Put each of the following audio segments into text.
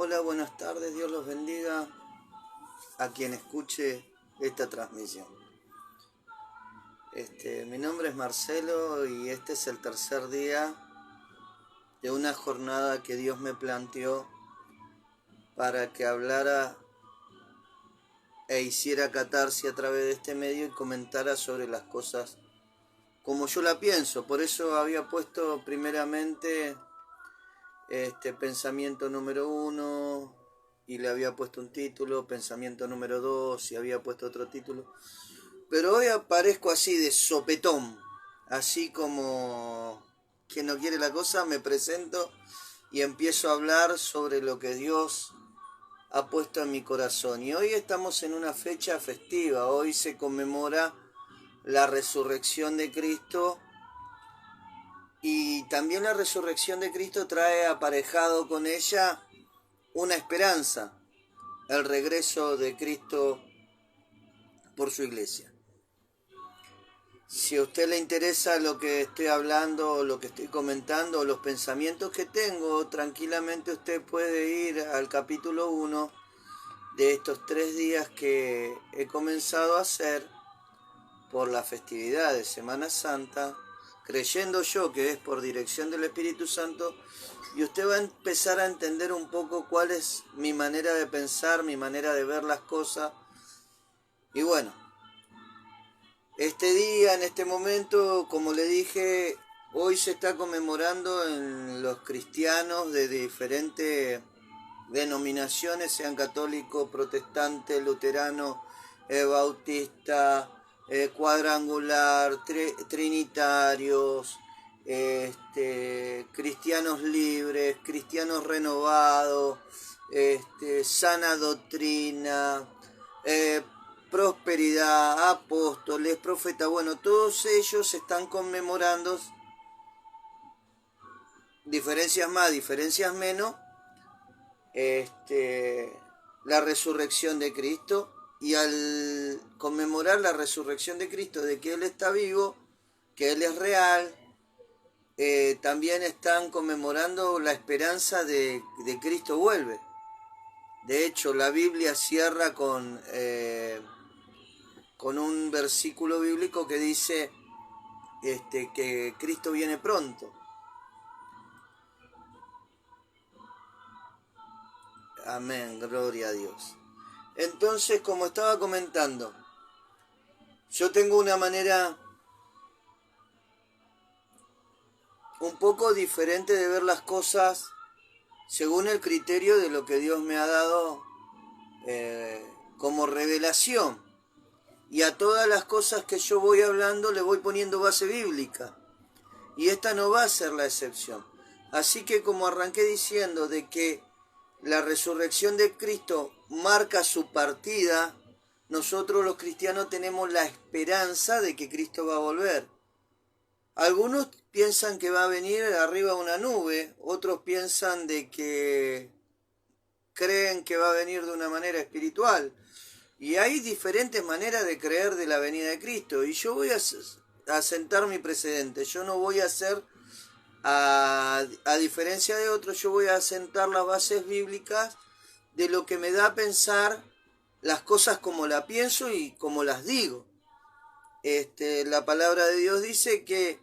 Hola, buenas tardes, Dios los bendiga a quien escuche esta transmisión. Mi nombre es Marcelo y este es el tercer día de una jornada que Dios me planteó para que hablara e hiciera catarsis a través de este medio y comentara sobre las cosas como yo la pienso. Por eso había puesto primeramente pensamiento número 1 y le había puesto un título, pensamiento número 2 y había puesto otro título. Pero hoy aparezco así de sopetón, así como quien no quiere la cosa, me presento y empiezo a hablar sobre lo que Dios ha puesto en mi corazón. Y hoy estamos en una fecha festiva, hoy se conmemora la resurrección de Cristo. Y también la resurrección de Cristo trae aparejado con ella una esperanza, el regreso de Cristo por su iglesia. Si a usted le interesa lo que estoy hablando, o lo que estoy comentando, o los pensamientos que tengo, tranquilamente usted puede ir al capítulo 1 de estos 3 días que he comenzado a hacer por la festividad de Semana Santa, creyendo yo que es por dirección del Espíritu Santo, y usted va a empezar a entender un poco cuál es mi manera de pensar, mi manera de ver las cosas. Y bueno, este día, en este momento, como le dije, hoy se está conmemorando en los cristianos de diferentes denominaciones, sean católicos, protestantes, luteranos, bautista, cuadrangular, trinitarios, cristianos libres, cristianos renovados, sana doctrina, prosperidad, apóstoles, profetas. Bueno, todos ellos están conmemorando, diferencias más, diferencias menos, la resurrección de Cristo. Y al conmemorar la resurrección de Cristo, de que Él está vivo, que Él es real, también están conmemorando la esperanza de Cristo vuelve. De hecho, la Biblia cierra con un versículo bíblico que dice que Cristo viene pronto. Amén, gloria a Dios. Entonces, como estaba comentando, yo tengo una manera un poco diferente de ver las cosas según el criterio de lo que Dios me ha dado como revelación. Y a todas las cosas que yo voy hablando le voy poniendo base bíblica. Y esta no va a ser la excepción. Así que como arranqué diciendo de que la resurrección de Cristo marca su partida, nosotros los cristianos tenemos la esperanza de que Cristo va a volver. Algunos piensan que va a venir arriba de una nube, otros piensan de que creen que va a venir de una manera espiritual. Y hay diferentes maneras de creer de la venida de Cristo. Y yo voy a sentar mi precedente. Yo no voy a hacer, a diferencia de otros, yo voy a sentar las bases bíblicas de lo que me da a pensar las cosas como la pienso y como las digo. La palabra de Dios dice que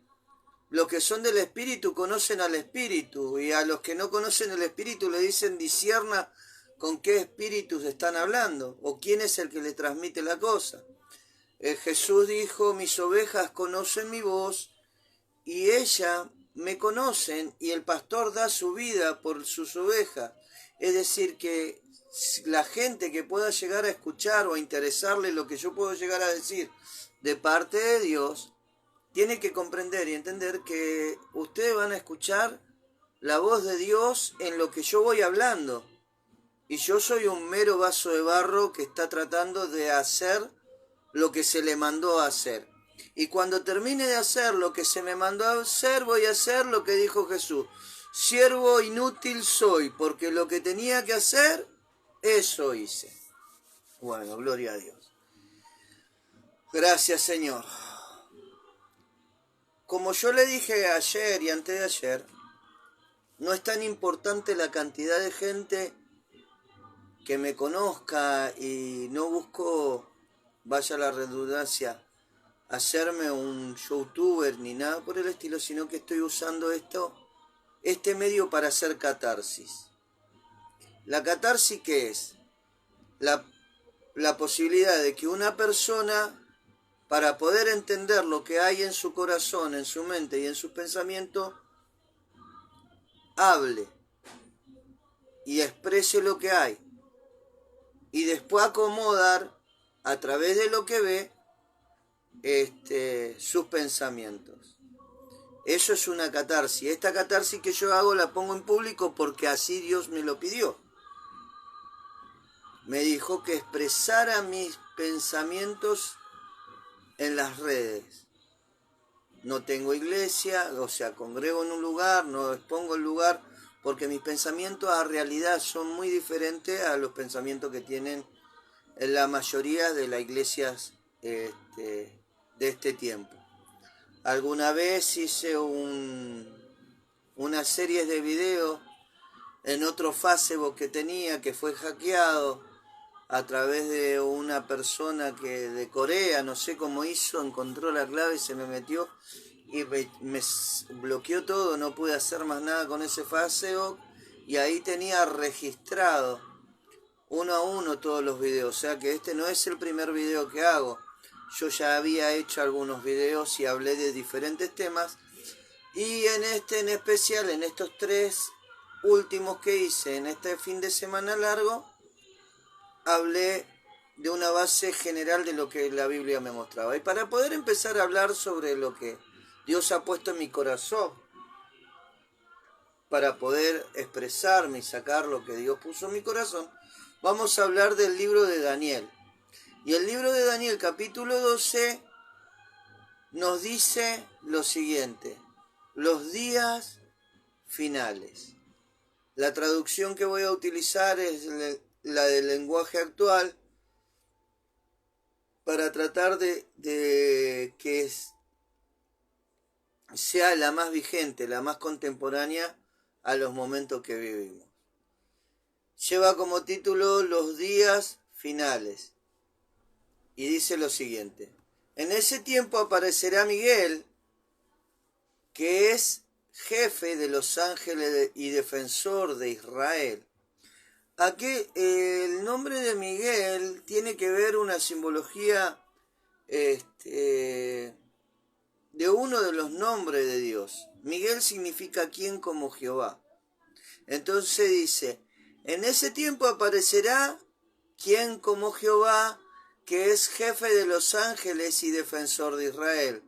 los que son del Espíritu conocen al Espíritu, y a los que no conocen el Espíritu le dicen discierna con qué espíritus están hablando o quién es el que le transmite la cosa. Jesús dijo, mis ovejas conocen mi voz y ellas me conocen, y el pastor da su vida por sus ovejas. Es decir, que la gente que pueda llegar a escuchar o a interesarle lo que yo puedo llegar a decir de parte de Dios, tiene que comprender y entender que ustedes van a escuchar la voz de Dios en lo que yo voy hablando. Y yo soy un mero vaso de barro que está tratando de hacer lo que se le mandó a hacer. Y cuando termine de hacer lo que se me mandó a hacer, voy a hacer lo que dijo Jesús. Siervo inútil soy, porque lo que tenía que hacer, eso hice. Bueno, gloria a Dios. Gracias, Señor. Como yo le dije ayer y antes de ayer, no es tan importante la cantidad de gente que me conozca y no busco, vaya la redundancia, hacerme un youtuber ni nada por el estilo, sino que estoy usando este medio para hacer catarsis. ¿La catarsis qué es? La posibilidad de que una persona, para poder entender lo que hay en su corazón, en su mente y en sus pensamientos, hable y exprese lo que hay. Y después acomodar, a través de lo que ve, sus pensamientos. Eso es una catarsis. Esta catarsis que yo hago la pongo en público porque así Dios me lo pidió. Me dijo que expresara mis pensamientos en las redes. No tengo iglesia, o sea, congrego en un lugar, no expongo el lugar, porque mis pensamientos a realidad son muy diferentes a los pensamientos que tienen la mayoría de las iglesias de este tiempo. Alguna vez hice una serie de videos en otro Facebook que tenía, que fue hackeado a través de una persona que de Corea, no sé cómo hizo, encontró la clave y se me metió y me bloqueó todo, no pude hacer más nada con ese Facebook, y ahí tenía registrado uno a uno todos los videos, o sea que este no es el primer video que hago. Yo ya había hecho algunos videos y hablé de diferentes temas, y en este en especial, en estos 3 últimos que hice en este fin de semana largo, hablé de una base general de lo que la Biblia me mostraba. Y para poder empezar a hablar sobre lo que Dios ha puesto en mi corazón, para poder expresarme y sacar lo que Dios puso en mi corazón, vamos a hablar del libro de Daniel. Y el libro de Daniel, capítulo 12, nos dice lo siguiente: los días finales. La traducción que voy a utilizar es la del lenguaje actual, para tratar de que sea la más vigente, la más contemporánea a los momentos que vivimos. Lleva como título Los días finales y dice lo siguiente: en ese tiempo aparecerá Miguel, que es jefe de los ángeles y defensor de Israel. Aquí el nombre de Miguel tiene que ver una simbología de uno de los nombres de Dios. Miguel significa quien como Jehová. Entonces dice: en ese tiempo aparecerá quien como Jehová, que es jefe de los ángeles y defensor de Israel.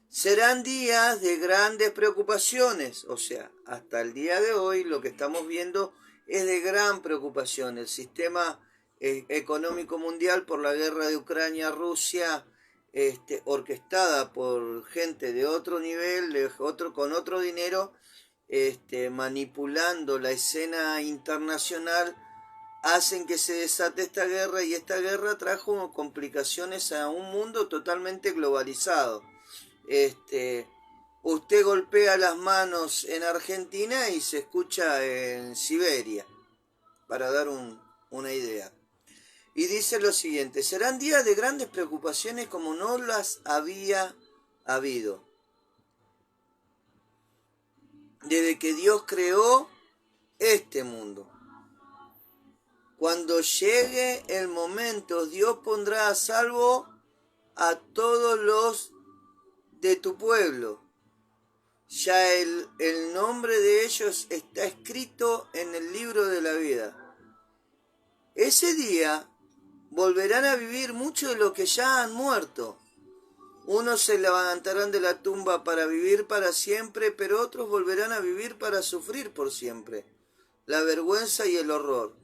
Serán días de grandes preocupaciones, o sea, hasta el día de hoy lo que estamos viendo es de gran preocupación. El sistema económico mundial, por la guerra de Ucrania-Rusia, orquestada por gente de otro nivel, con otro dinero, manipulando la escena internacional, hacen que se desate esta guerra, y esta guerra trajo complicaciones a un mundo totalmente globalizado. Usted golpea las manos en Argentina y se escucha en Siberia, para dar una idea. Y dice lo siguiente: serán días de grandes preocupaciones como no las había habido desde que Dios creó este mundo. Cuando llegue el momento, Dios pondrá a salvo a todos los de tu pueblo. Ya el nombre de ellos está escrito en el libro de la vida. Ese día volverán a vivir muchos de los que ya han muerto. Unos se levantarán de la tumba para vivir para siempre, pero otros volverán a vivir para sufrir por siempre la vergüenza y el horror.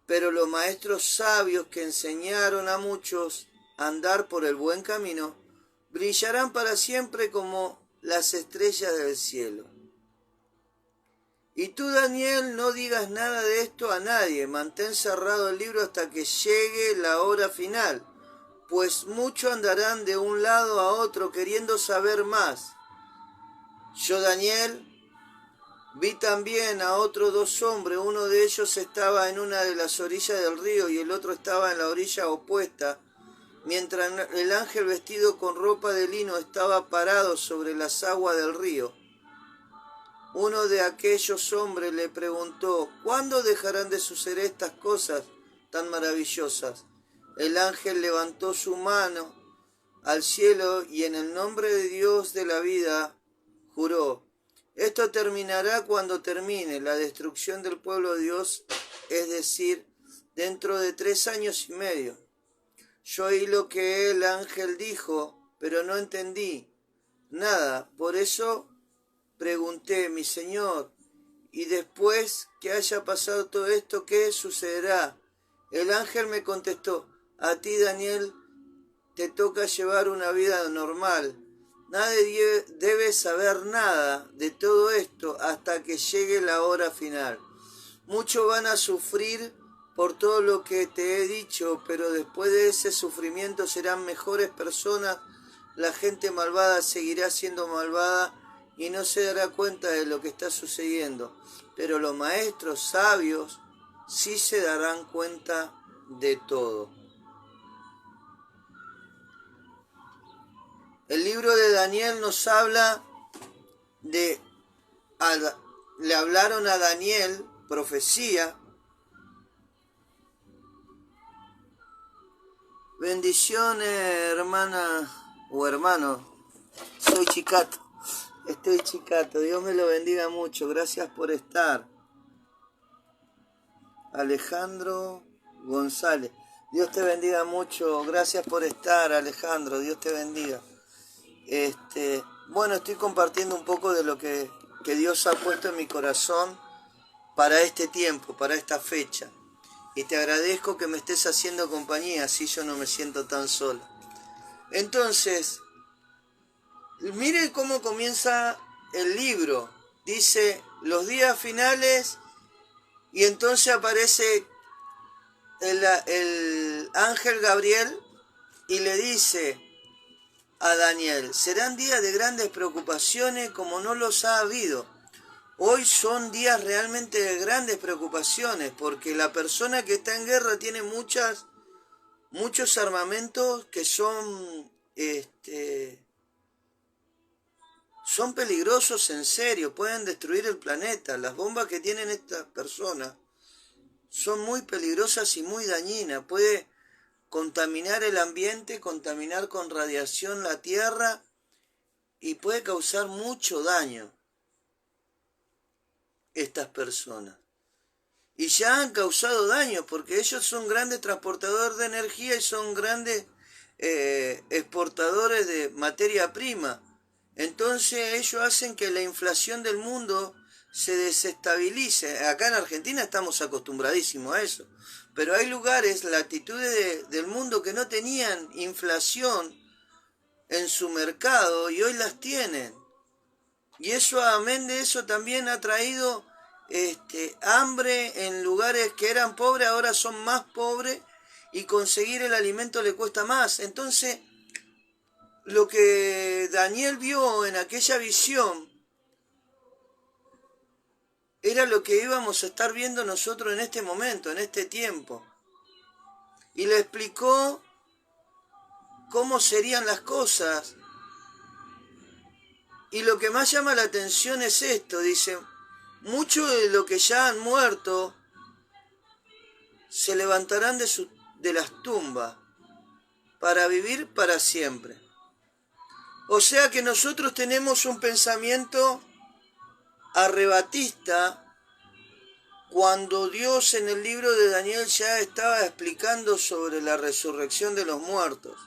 Pero los maestros sabios que enseñaron a muchos a andar por el buen camino brillarán para siempre como las estrellas del cielo. Y tú, Daniel, no digas nada de esto a nadie, mantén cerrado el libro hasta que llegue la hora final, pues muchos andarán de un lado a otro queriendo saber más. Yo, Daniel, Vi también a otros dos hombres, uno de ellos estaba en una de las orillas del río y el otro estaba en la orilla opuesta, mientras el ángel vestido con ropa de lino estaba parado sobre las aguas del río. Uno de aquellos hombres le preguntó: ¿cuándo dejarán de suceder estas cosas tan maravillosas? El ángel levantó su mano al cielo y en el nombre de Dios de la vida juró: esto terminará cuando termine la destrucción del pueblo de Dios, es decir, dentro de 3 años y medio. Yo oí lo que el ángel dijo, pero no entendí nada. Por eso pregunté: mi Señor, y después que haya pasado todo esto, ¿qué sucederá? El ángel me contestó: a ti, Daniel, te toca llevar una vida normal. Nadie debe saber nada de todo esto hasta que llegue la hora final. Muchos van a sufrir por todo lo que te he dicho, pero después de ese sufrimiento serán mejores personas. La gente malvada seguirá siendo malvada y no se dará cuenta de lo que está sucediendo. Pero los maestros sabios sí se darán cuenta de todo. El libro de Daniel nos habla de... le hablaron a Daniel, profecía. Bendiciones, hermana o hermano. Soy Chicato. Estoy Chicato. Dios me lo bendiga mucho. Gracias por estar. Alejandro González. Dios te bendiga mucho. Gracias por estar, Alejandro. Dios te bendiga. Bueno, estoy compartiendo un poco de lo que Dios ha puesto en mi corazón para este tiempo, para esta fecha. Y te agradezco que me estés haciendo compañía, así yo no me siento tan solo. Entonces, mire cómo comienza el libro. Dice, los días finales, y entonces aparece el ángel Gabriel y le dice a Daniel: serán días de grandes preocupaciones como no los ha habido. Hoy son días realmente de grandes preocupaciones, porque la persona que está en guerra tiene muchos armamentos que son peligrosos en serio, pueden destruir el planeta. Las bombas que tienen estas personas son muy peligrosas y muy dañinas. Puede contaminar el ambiente, contaminar con radiación la tierra y puede causar mucho daño estas personas. Y ya han causado daño porque ellos son grandes transportadores de energía y son grandes exportadores de materia prima. Entonces ellos hacen que la inflación del mundo se desestabilice. Acá en Argentina estamos acostumbradísimos a eso. Pero hay lugares, latitudes del mundo que no tenían inflación en su mercado y hoy las tienen. Y eso, amén de eso, también ha traído hambre en lugares que eran pobres, ahora son más pobres y conseguir el alimento le cuesta más. Entonces, lo que Daniel vio en aquella visión era lo que íbamos a estar viendo nosotros en este momento, en este tiempo. Y le explicó cómo serían las cosas. Y lo que más llama la atención es esto, dice: muchos de los que ya han muerto se levantarán de las tumbas para vivir para siempre. O sea que nosotros tenemos un pensamiento arrebatista cuando Dios en el libro de Daniel ya estaba explicando sobre la resurrección de los muertos.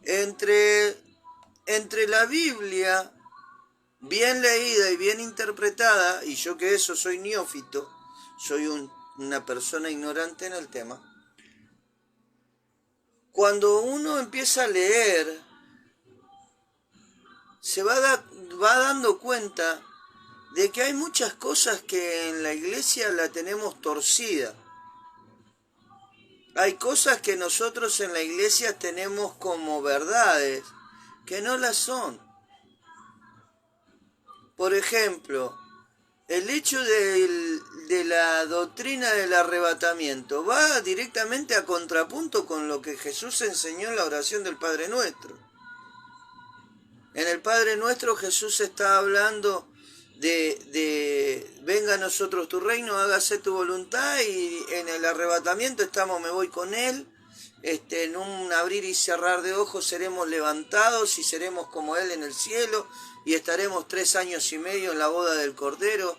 Entre la Biblia bien leída y bien interpretada, y yo que eso soy neófito, soy una persona ignorante en el tema, cuando uno empieza a leer, se va dando cuenta de que hay muchas cosas que en la iglesia la tenemos torcida. Hay cosas que nosotros en la iglesia tenemos como verdades, que no las son. Por ejemplo, el hecho de la doctrina del arrebatamiento va directamente a contrapunto con lo que Jesús enseñó en la oración del Padre Nuestro. En el Padre Nuestro Jesús está hablando de venga a nosotros tu reino, hágase tu voluntad, y en el arrebatamiento estamos, me voy con Él, en un abrir y cerrar de ojos seremos levantados y seremos como Él en el cielo, y estaremos 3 años y medio en la boda del Cordero.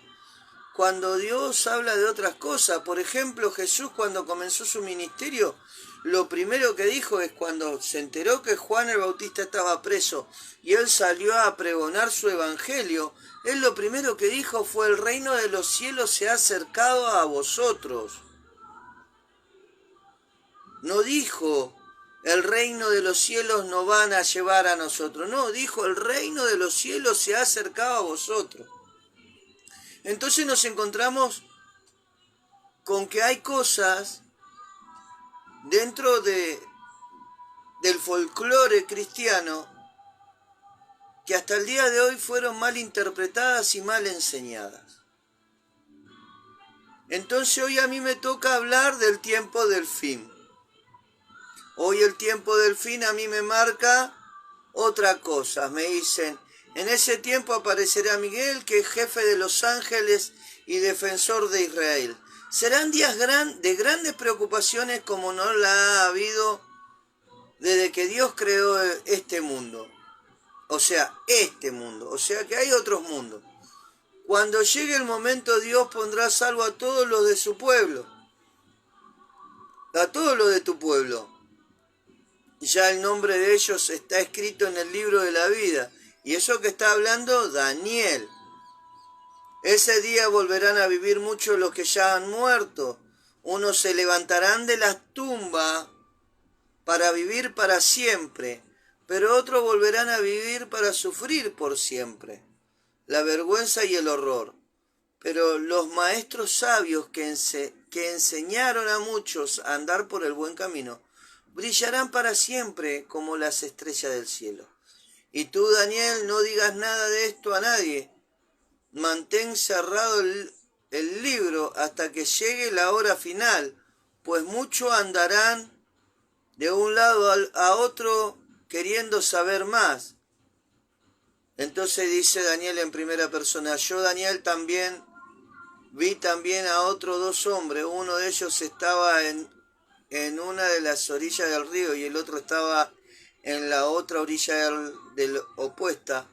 Cuando Dios habla de otras cosas, por ejemplo, Jesús cuando comenzó su ministerio, lo primero que dijo es cuando se enteró que Juan el Bautista estaba preso y él salió a pregonar su evangelio, él lo primero que dijo fue: el reino de los cielos se ha acercado a vosotros. No dijo: el reino de los cielos nos van a llevar a nosotros. No, dijo: el reino de los cielos se ha acercado a vosotros. Entonces nos encontramos con que hay cosas dentro del folclore cristiano que hasta el día de hoy fueron mal interpretadas y mal enseñadas. Entonces hoy a mí me toca hablar del tiempo del fin. Hoy el tiempo del fin a mí me marca otra cosa. Me dicen: en ese tiempo aparecerá Miguel, que es jefe de los ángeles y defensor de Israel. Serán días de grandes preocupaciones como no la ha habido desde que Dios creó este mundo. O sea, este mundo. O sea que hay otros mundos. Cuando llegue el momento, Dios pondrá a salvo a todos los de su pueblo. A todos los de tu pueblo. Ya el nombre de ellos está escrito en el libro de la vida. Y eso que está hablando Daniel. Ese día volverán a vivir muchos los que ya han muerto. Unos se levantarán de las tumbas para vivir para siempre, pero otros volverán a vivir para sufrir por siempre la vergüenza y el horror. Pero los maestros sabios que enseñaron a muchos a andar por el buen camino, brillarán para siempre como las estrellas del cielo. Y tú, Daniel, no digas nada de esto a nadie. Mantén cerrado el libro hasta que llegue la hora final, pues muchos andarán de un lado a otro queriendo saber más. Entonces dice Daniel en primera persona: yo, Daniel, también vi a otros 2 hombres. Uno de ellos estaba en una de las orillas del río y el otro estaba en la otra orilla del opuesta,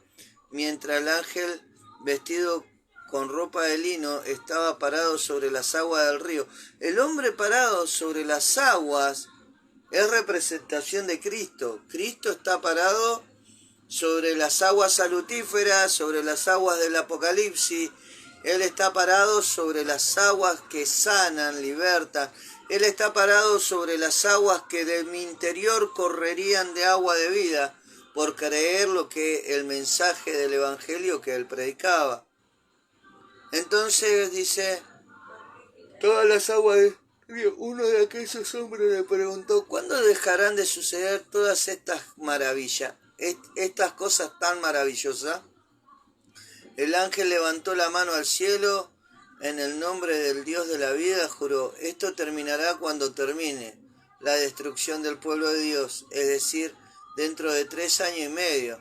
mientras el ángel, vestido con ropa de lino, estaba parado sobre las aguas del río. El hombre parado sobre las aguas es representación de Cristo. Cristo está parado sobre las aguas salutíferas, sobre las aguas del Apocalipsis. Él está parado sobre las aguas que sanan, libertan. Él está parado sobre las aguas que de mi interior correrían de agua de vida, por creer lo que el mensaje del evangelio que él predicaba. Entonces dice: todas las aguas del río. Uno de aquellos hombres le preguntó: ¿cuándo dejarán de suceder todas estas maravillas, estas cosas tan maravillosas? El ángel levantó la mano al cielo, en el nombre del Dios de la vida juró: esto terminará cuando termine la destrucción del pueblo de Dios, es decir, dentro de 3 años y medio.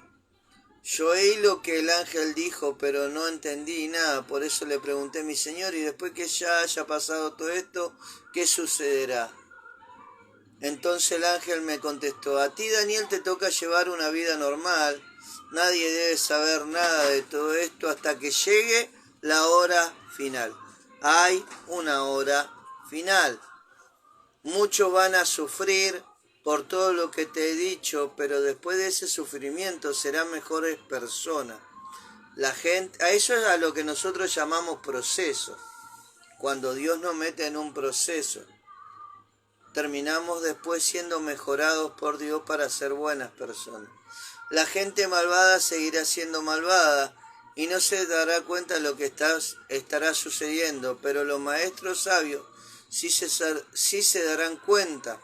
Yo oí lo que el ángel dijo, pero no entendí nada. Por eso le pregunté a mi Señor: y después que ya haya pasado todo esto, ¿qué sucederá? Entonces el ángel me contestó: a ti, Daniel, te toca llevar una vida normal. Nadie debe saber nada de todo esto hasta que llegue la hora final. Hay una hora final. Muchos van a sufrir por todo lo que te he dicho, pero después de ese sufrimiento serán mejores personas. La gente, a eso es a lo que nosotros llamamos proceso. Cuando Dios nos mete en un proceso, terminamos después siendo mejorados por Dios para ser buenas personas. La gente malvada seguirá siendo malvada y no se dará cuenta de lo que estará sucediendo, pero los maestros sabios sí se darán cuenta.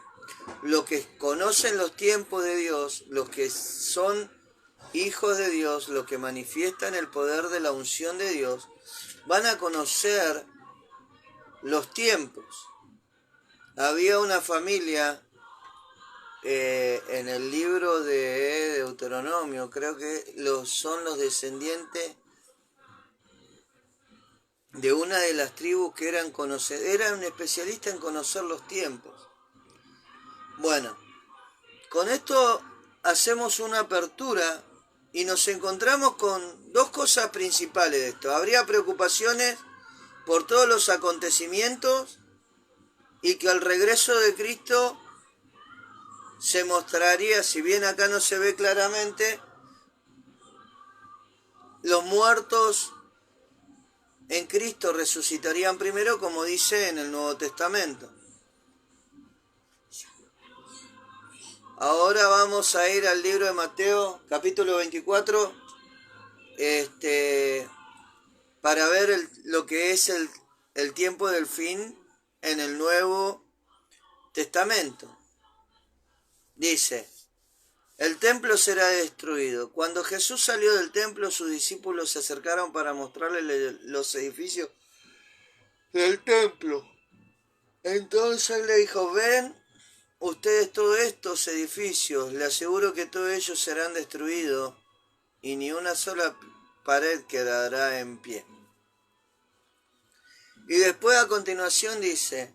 Los que conocen los tiempos de Dios, los que son hijos de Dios, los que manifiestan el poder de la unción de Dios, van a conocer los tiempos. Había una familia en el libro de Deuteronomio, creo que son los descendientes de una de las tribus que eran especialistas en conocer los tiempos. Bueno, con esto hacemos una apertura y nos encontramos con dos cosas principales de esto. Habría preocupaciones por todos los acontecimientos y que al regreso de Cristo se mostraría, si bien acá no se ve claramente, los muertos en Cristo resucitarían primero, como dice en el Nuevo Testamento. Ahora vamos a ir al libro de Mateo, capítulo 24, para ver lo que es el tiempo del fin en el Nuevo Testamento. Dice: el templo será destruido. Cuando Jesús salió del templo, sus discípulos se acercaron para mostrarle los edificios del templo. Entonces le dijo: ven ustedes todos estos edificios, le aseguro que todos ellos serán destruidos y ni una sola pared quedará en pie. Y después a continuación dice: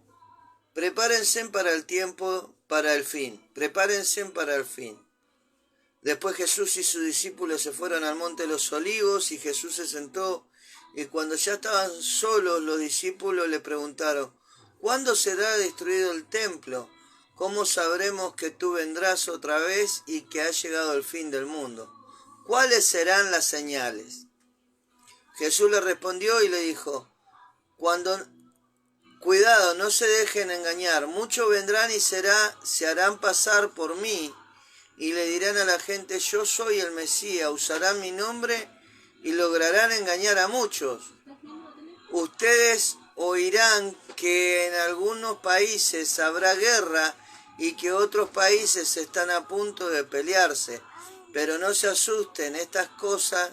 prepárense para el tiempo, para el fin, prepárense para el fin. Después Jesús y sus discípulos se fueron al monte de los Olivos y Jesús se sentó, y cuando ya estaban solos los discípulos le preguntaron: ¿cuándo será destruido el templo? ¿Cómo sabremos que tú vendrás otra vez y que ha llegado el fin del mundo? ¿Cuáles serán las señales? Jesús le respondió y le dijo: cuidado, no se dejen engañar. Muchos vendrán y se harán pasar por mí y le dirán a la gente: yo soy el Mesías. Usarán mi nombre y lograrán engañar a muchos. Ustedes oirán que en algunos países habrá guerra y que otros países están a punto de pelearse. Pero no se asusten, esas cosas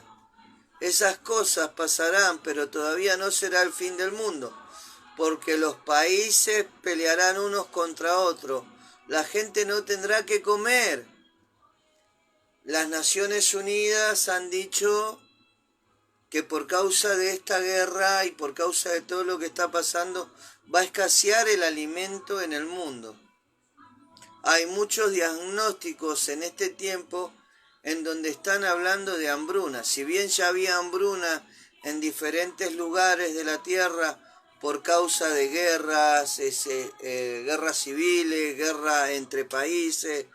pasarán, pero todavía no será el fin del mundo, porque los países pelearán unos contra otros. La gente no tendrá que comer. Las Naciones Unidas han dicho que por causa de esta guerra y por causa de todo lo que está pasando, va a escasear el alimento en el mundo. Hay muchos diagnósticos en este tiempo en donde están hablando de hambruna. Si bien ya había hambruna en diferentes lugares de la tierra por causa de guerras, guerras civiles, guerra entre países,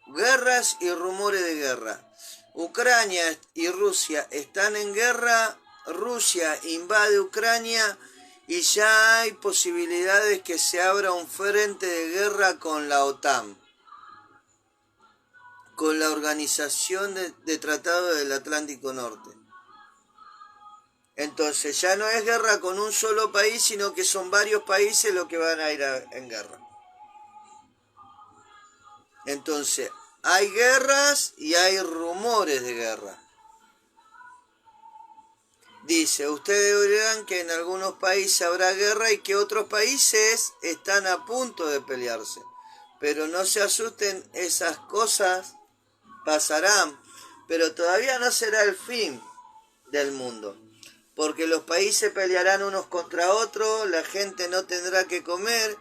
guerras y rumores de guerra. Ucrania y Rusia están en guerra, Rusia invade Ucrania y ya hay posibilidades que se abra un frente de guerra con la OTAN, con la Organización de Tratado del Atlántico Norte. Entonces ya no es guerra con un solo país, sino que son varios países los que van a ir en guerra. Entonces, hay guerras y hay rumores de guerra. Dice: ustedes oirán que en algunos países habrá guerra y que otros países están a punto de pelearse. Pero no se asusten, esas cosas pasarán, pero todavía no será el fin del mundo. Porque los países pelearán unos contra otros, la gente no tendrá que comer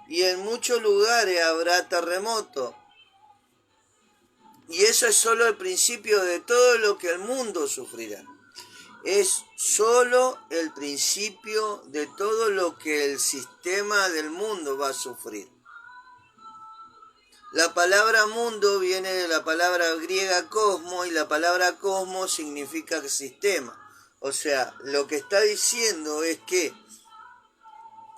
y en muchos lugares habrá terremotos. Y eso es solo el principio de todo lo que el mundo sufrirá. Es solo el principio de todo lo que el sistema del mundo va a sufrir. La palabra mundo viene de la palabra griega cosmos y la palabra cosmos significa sistema. O sea, lo que está diciendo es que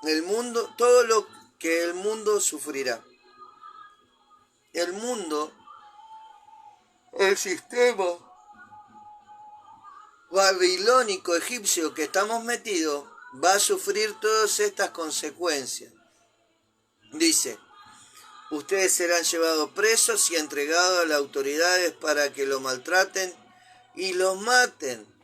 el mundo, todo lo que el mundo sufrirá. El mundo, el sistema babilónico egipcio que estamos metidos, va a sufrir todas estas consecuencias. Dice: ustedes serán llevados presos y entregados a las autoridades para que los maltraten y los maten.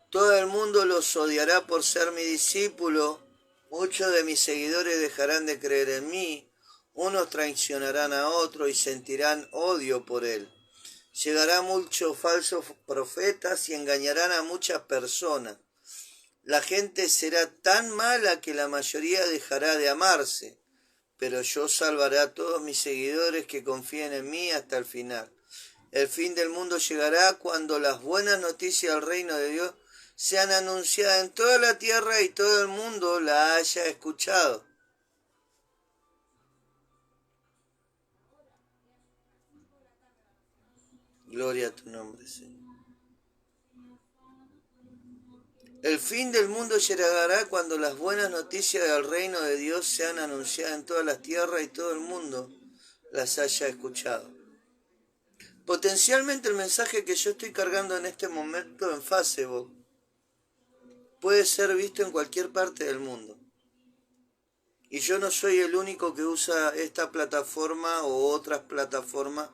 Todo el mundo los odiará por ser mi discípulo. Muchos de mis seguidores dejarán de creer en mí. Unos traicionarán a otros y sentirán odio por él. Llegarán muchos falsos profetas y engañarán a muchas personas. La gente será tan mala que la mayoría dejará de amarse, pero yo salvaré a todos mis seguidores que confíen en mí hasta el final. El fin del mundo llegará cuando las buenas noticias del reino de Dios sean anunciadas en toda la tierra y todo el mundo la haya escuchado. Gloria a tu nombre, Señor. El fin del mundo llegará cuando las buenas noticias del reino de Dios sean anunciadas en todas las tierras y todo el mundo las haya escuchado. Potencialmente el mensaje que yo estoy cargando en este momento en Facebook puede ser visto en cualquier parte del mundo. Y yo no soy el único que usa esta plataforma o otras plataformas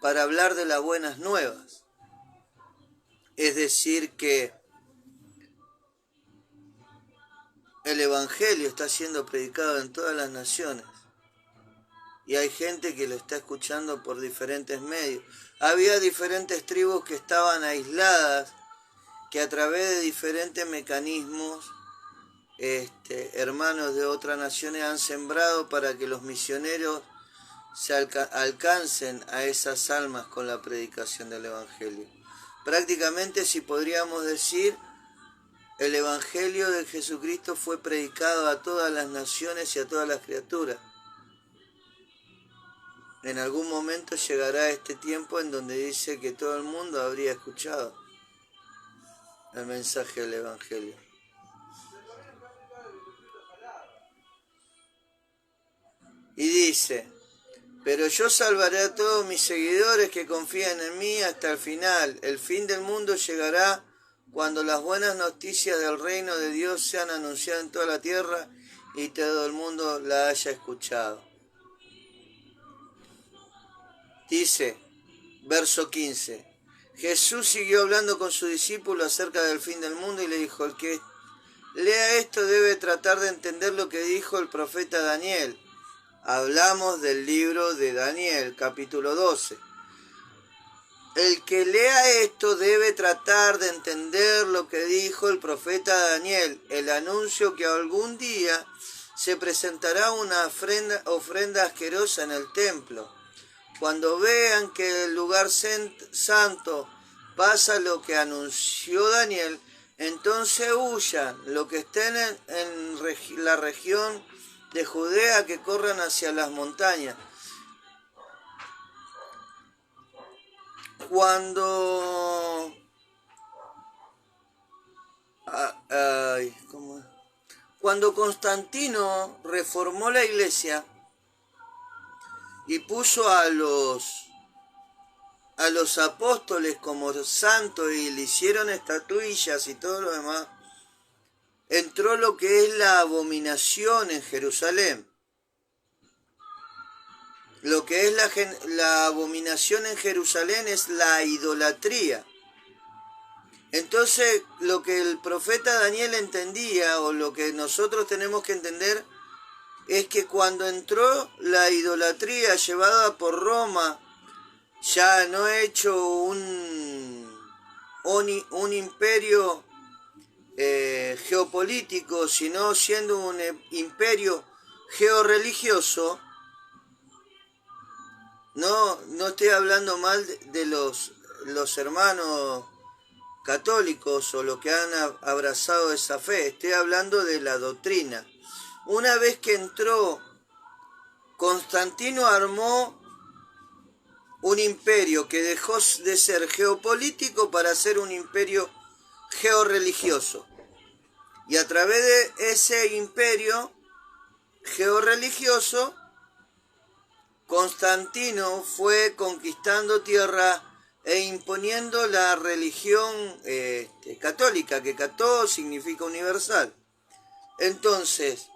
para hablar de las buenas nuevas. Es decir, que el Evangelio está siendo predicado en todas las naciones. Y hay gente que lo está escuchando por diferentes medios. Había diferentes tribus que estaban aisladas, que a través de diferentes mecanismos, hermanos de otras naciones han sembrado para que los misioneros se alcancen a esas almas con la predicación del Evangelio. Prácticamente, si podríamos decir, el Evangelio de Jesucristo fue predicado a todas las naciones y a todas las criaturas. En algún momento llegará este tiempo en donde dice que todo el mundo habría escuchado el mensaje del Evangelio. Y dice: pero yo salvaré a todos mis seguidores que confían en mí hasta el final. El fin del mundo llegará cuando las buenas noticias del reino de Dios sean anunciadas en toda la tierra y todo el mundo la haya escuchado. Dice, verso 15, Jesús siguió hablando con sus discípulos acerca del fin del mundo y le dijo: el que lea esto debe tratar de entender lo que dijo el profeta Daniel. Hablamos del libro de Daniel, capítulo 12. El que lea esto debe tratar de entender lo que dijo el profeta Daniel, el anuncio que algún día se presentará una ofrenda asquerosa en el templo. Cuando vean que el lugar santo pasa lo que anunció Daniel, entonces huyan los que estén en la región de Judea, que corran hacia las montañas. Cuando Constantino reformó la iglesia y puso a los apóstoles como santos y le hicieron estatuillas y todo lo demás, entró lo que es la abominación en Jerusalén. Lo que es la abominación en Jerusalén es la idolatría. Entonces, lo que el profeta Daniel entendía, o lo que nosotros tenemos que entender, es que cuando entró la idolatría llevada por Roma, ya no hecho un imperio geopolítico, sino siendo un imperio georreligioso. No estoy hablando mal de los hermanos católicos o los que han abrazado esa fe, estoy hablando de la doctrina. Una vez que entró, Constantino armó un imperio que dejó de ser geopolítico para ser un imperio georreligioso. Y a través de ese imperio georreligioso, Constantino fue conquistando tierra e imponiendo la religión católica, que cató significa universal. Entonces,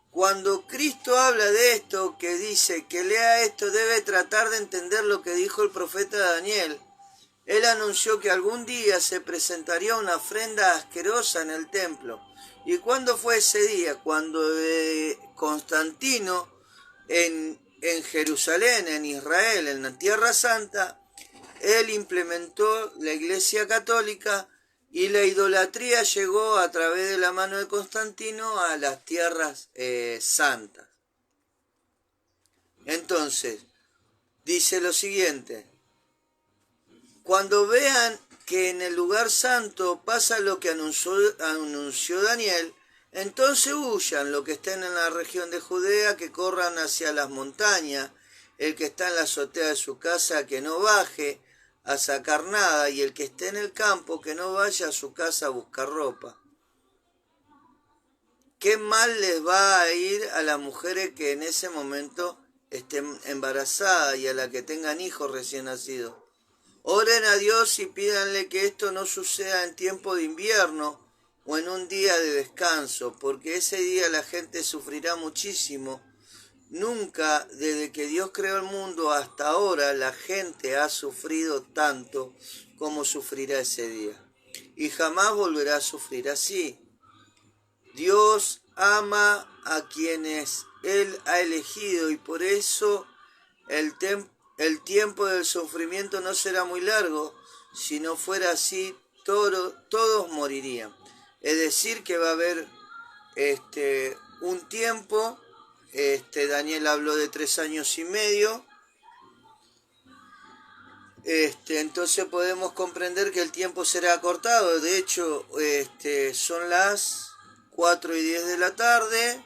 cuando Cristo habla de esto, que dice que lea esto, debe tratar de entender lo que dijo el profeta Daniel, él anunció que algún día se presentaría una ofrenda asquerosa en el templo. ¿Y cuándo fue ese día? Cuando Constantino en Jerusalén, en Israel, en la Tierra Santa, él implementó la Iglesia Católica y la idolatría llegó a través de la mano de Constantino a las tierras santas. Entonces, dice lo siguiente: cuando vean que en el lugar santo pasa lo que anunció Daniel, entonces huyan los que estén en la región de Judea, que corran hacia las montañas, el que está en la azotea de su casa, que no baje a sacar nada, y el que esté en el campo, que no vaya a su casa a buscar ropa. ¿Qué mal les va a ir a las mujeres que en ese momento estén embarazadas y a las que tengan hijos recién nacidos? Oren a Dios y pídanle que esto no suceda en tiempo de invierno o en un día de descanso, porque ese día la gente sufrirá muchísimo. Nunca, desde que Dios creó el mundo hasta ahora, la gente ha sufrido tanto como sufrirá ese día. Y jamás volverá a sufrir así. Dios ama a quienes Él ha elegido y por eso el tiempo del sufrimiento no será muy largo. Si no fuera así, todos morirían. Es decir, que va a haber un tiempo. Daniel habló de 3 años y medio. Entonces podemos comprender que el tiempo será acortado. De hecho, son las 4:10 de la tarde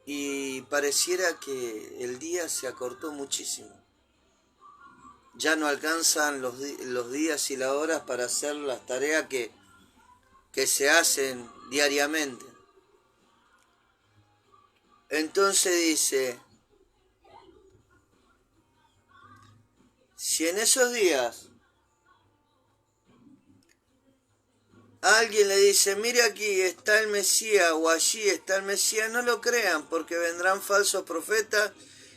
y pareciera que el día se acortó muchísimo. Ya no alcanzan los días y las horas para hacer las tareas que se hacen diariamente. Entonces dice, si en esos días alguien le dice, mire aquí está el Mesías o allí está el Mesías, no lo crean, porque vendrán falsos profetas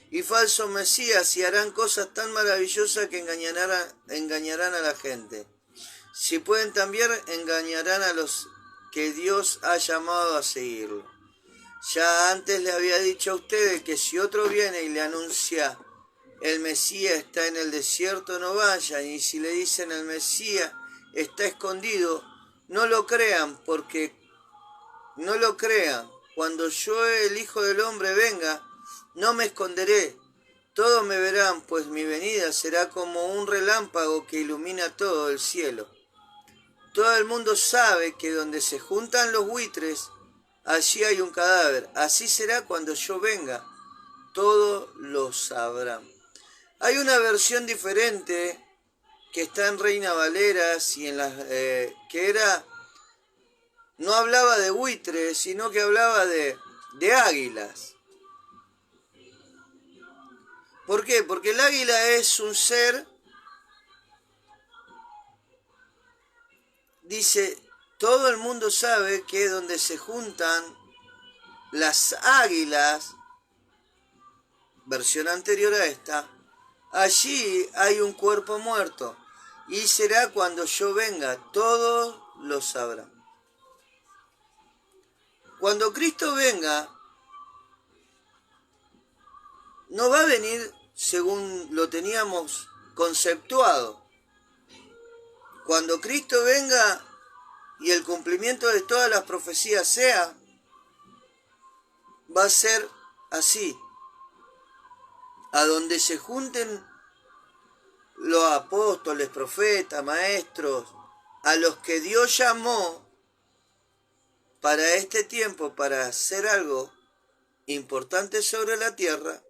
y falsos Mesías y harán cosas tan maravillosas que engañarán a la gente. Si pueden también engañarán a los que Dios ha llamado a seguirlo. Ya antes le había dicho a ustedes que si otro viene y le anuncia el Mesías está en el desierto, no vayan, y si le dicen el Mesías está escondido, no lo crean, porque no lo crean. Cuando yo, el Hijo del Hombre, venga, no me esconderé. Todos me verán, pues mi venida será como un relámpago que ilumina todo el cielo. Todo el mundo sabe que donde se juntan los buitres, allí hay un cadáver. Así será cuando yo venga. Todos lo sabrán. Hay una versión diferente que está en Reina Valera y en las que no hablaba de buitres, sino que hablaba de águilas. ¿Por qué? Porque el águila es un ser, dice, todo el mundo sabe que donde se juntan las águilas, versión anterior a esta, allí hay un cuerpo muerto, y será cuando yo venga, todos lo sabrán. Cuando Cristo venga, no va a venir según lo teníamos conceptuado. Cuando Cristo venga y el cumplimiento de todas las profecías sea, va a ser así. A donde se junten los apóstoles, profetas, maestros, a los que Dios llamó para este tiempo, para hacer algo importante sobre la tierra,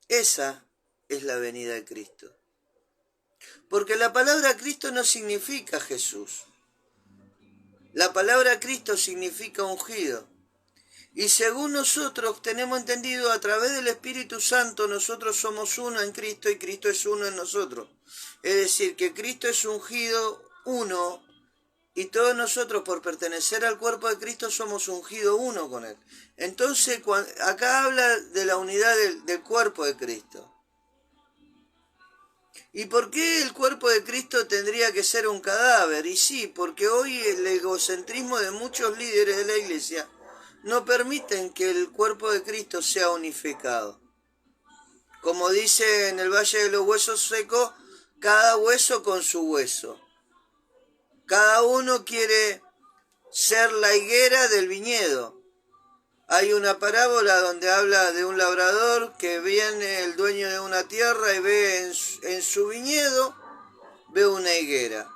esa es la venida de Cristo. Porque la palabra Cristo no significa Jesús. La palabra Cristo significa ungido. Y según nosotros tenemos entendido, a través del Espíritu Santo, nosotros somos uno en Cristo y Cristo es uno en nosotros. Es decir, que Cristo es ungido uno y todos nosotros, por pertenecer al cuerpo de Cristo, somos ungido uno con Él. Entonces, acá habla de la unidad del cuerpo de Cristo. ¿Y por qué el cuerpo de Cristo tendría que ser un cadáver? Y sí, porque hoy el egocentrismo de muchos líderes de la iglesia no permiten que el cuerpo de Cristo sea unificado. Como dice en el Valle de los Huesos Secos, cada hueso con su hueso. Cada uno quiere ser la higuera del viñedo. Hay una parábola donde habla de un labrador que viene el dueño de una tierra y ve en su viñedo, ve una higuera.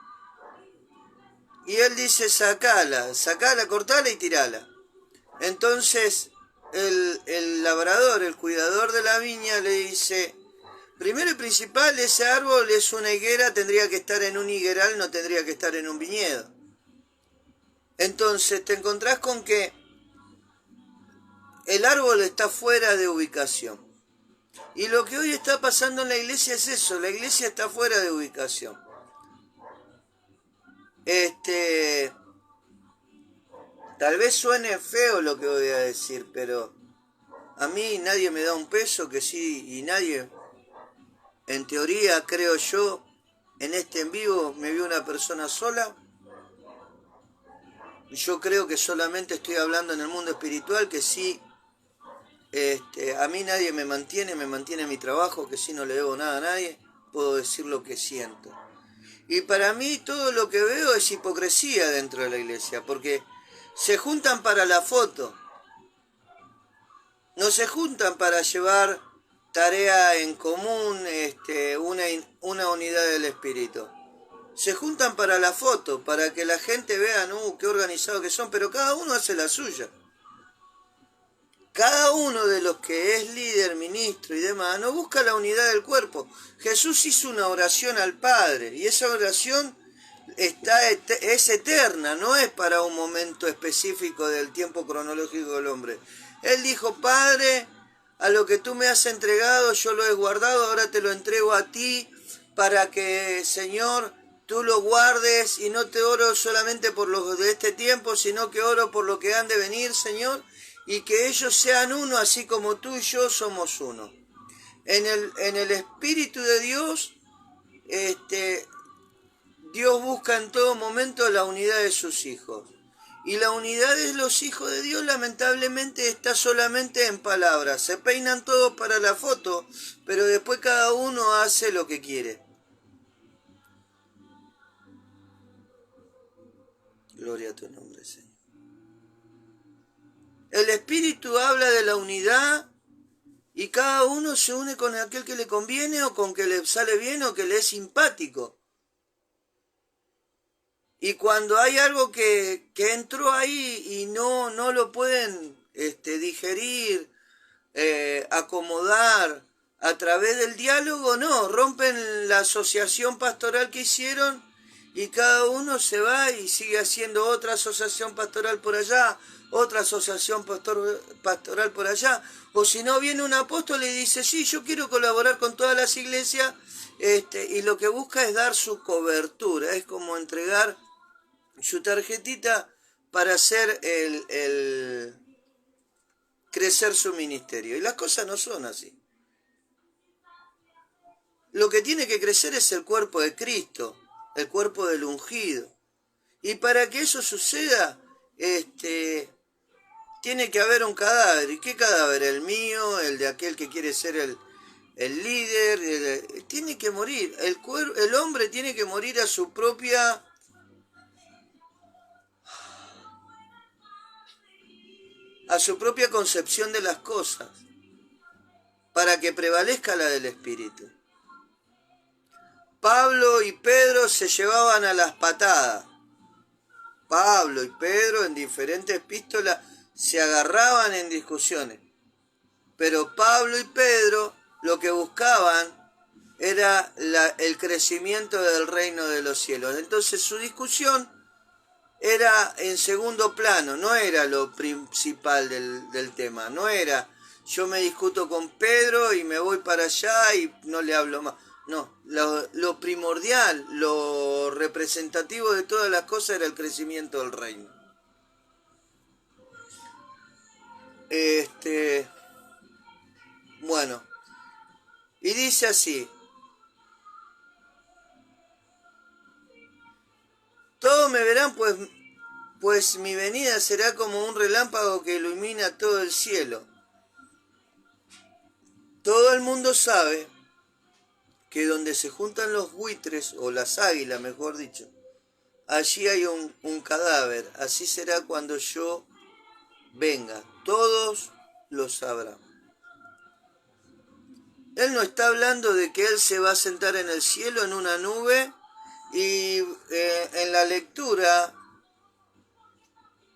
Y él dice, sacala, cortala y tirala. Entonces el labrador, el cuidador de la viña, le dice, primero y principal, ese árbol es una higuera, tendría que estar en un higueral, no tendría que estar en un viñedo. Entonces te encontrás con que el árbol está fuera de ubicación. Y lo que hoy está pasando en la iglesia es eso, la iglesia está fuera de ubicación. Tal vez suene feo lo que voy a decir, pero a mí nadie me da un peso, que sí, y nadie, en teoría, creo yo, en este en vivo me vio una persona sola. Yo creo que solamente estoy hablando en el mundo espiritual, que sí, a mí nadie me mantiene mi trabajo, que sí no le debo nada a nadie, puedo decir lo que siento. Y para mí todo lo que veo es hipocresía dentro de la iglesia, porque se juntan para la foto, no se juntan para llevar tarea en común, una unidad del espíritu. Se juntan para la foto, para que la gente vea, qué organizados que son, pero cada uno hace la suya. Cada uno de los que es líder, ministro y demás, no busca la unidad del cuerpo. Jesús hizo una oración al Padre, y esa oración es eterna, no es para un momento específico del tiempo cronológico del hombre. Él dijo, Padre, a lo que tú me has entregado, yo lo he guardado, ahora te lo entrego a ti, para que, Señor, tú lo guardes, y no te oro solamente por los de este tiempo, sino que oro por lo que han de venir, Señor, y que ellos sean uno, así como tú y yo somos uno. En el Espíritu de Dios, Dios busca en todo momento la unidad de sus hijos. Y la unidad de los hijos de Dios lamentablemente está solamente en palabras. Se peinan todos para la foto, pero después cada uno hace lo que quiere. Gloria a tu nombre, Señor. El Espíritu habla de la unidad y cada uno se une con aquel que le conviene o con que le sale bien o que le es simpático. Y cuando hay algo que entró ahí y no lo pueden digerir, acomodar a través del diálogo, no, rompen la asociación pastoral que hicieron y cada uno se va y sigue haciendo otra asociación pastoral por allá, otra asociación pastoral por allá. O si no, viene un apóstol y dice, sí, yo quiero colaborar con todas las iglesias, y lo que busca es dar su cobertura, es como entregar su tarjetita para hacer crecer su ministerio. Y las cosas no son así. Lo que tiene que crecer es el cuerpo de Cristo, el cuerpo del ungido. Y para que eso suceda, tiene que haber un cadáver. ¿Y qué cadáver? El mío, el de aquel que quiere ser el líder. Tiene que morir. El hombre tiene que morir a su propia concepción de las cosas, para que prevalezca la del Espíritu. Pablo y Pedro se llevaban a las patadas. Pablo y Pedro en diferentes epístolas se agarraban en discusiones. Pero Pablo y Pedro lo que buscaban era el crecimiento del reino de los cielos. Entonces su discusión era en segundo plano, no era lo principal del tema. No era yo me discuto con Pedro y me voy para allá y no le hablo más. No, lo primordial, lo representativo de todas las cosas era el crecimiento del reino. Bueno, y dice así, me verán, pues mi venida será como un relámpago que ilumina todo el cielo. Todo el mundo sabe que donde se juntan los buitres, o las águilas, mejor dicho, allí hay un cadáver. Así será cuando yo venga. Todos lo sabrán. Él no está hablando de que Él se va a sentar en el cielo en una nube y en la lectura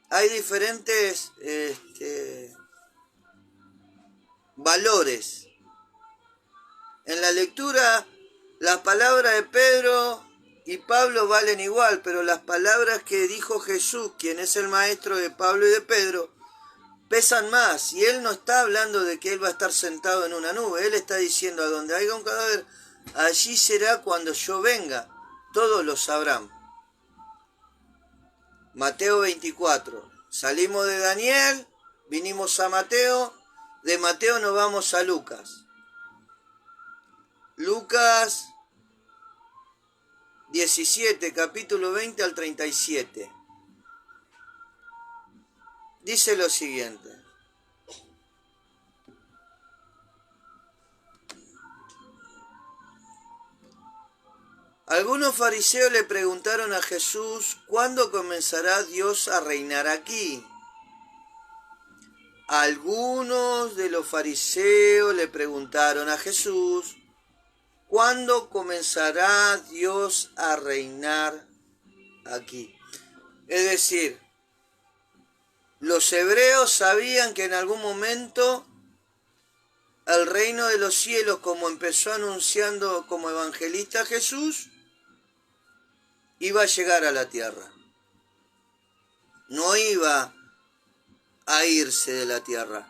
hay diferentes valores. En la lectura las palabras de Pedro y Pablo valen igual, pero las palabras que dijo Jesús, quien es el maestro de Pablo y de Pedro, pesan más. Y Él no está hablando de que Él va a estar sentado en una nube. Él está diciendo, a donde haya un cadáver, allí será cuando yo venga. Todos lo sabrán. Mateo 24. Salimos de Daniel, vinimos a Mateo, de Mateo nos vamos a Lucas. Lucas 17, capítulo 20 al 37. Dice lo siguiente. Algunos fariseos le preguntaron a Jesús, ¿cuándo comenzará Dios a reinar aquí? Algunos de los fariseos le preguntaron a Jesús, ¿cuándo comenzará Dios a reinar aquí? Es decir, los hebreos sabían que en algún momento el reino de los cielos, como empezó anunciando como evangelista Jesús, iba a llegar a la tierra. No iba a irse de la tierra,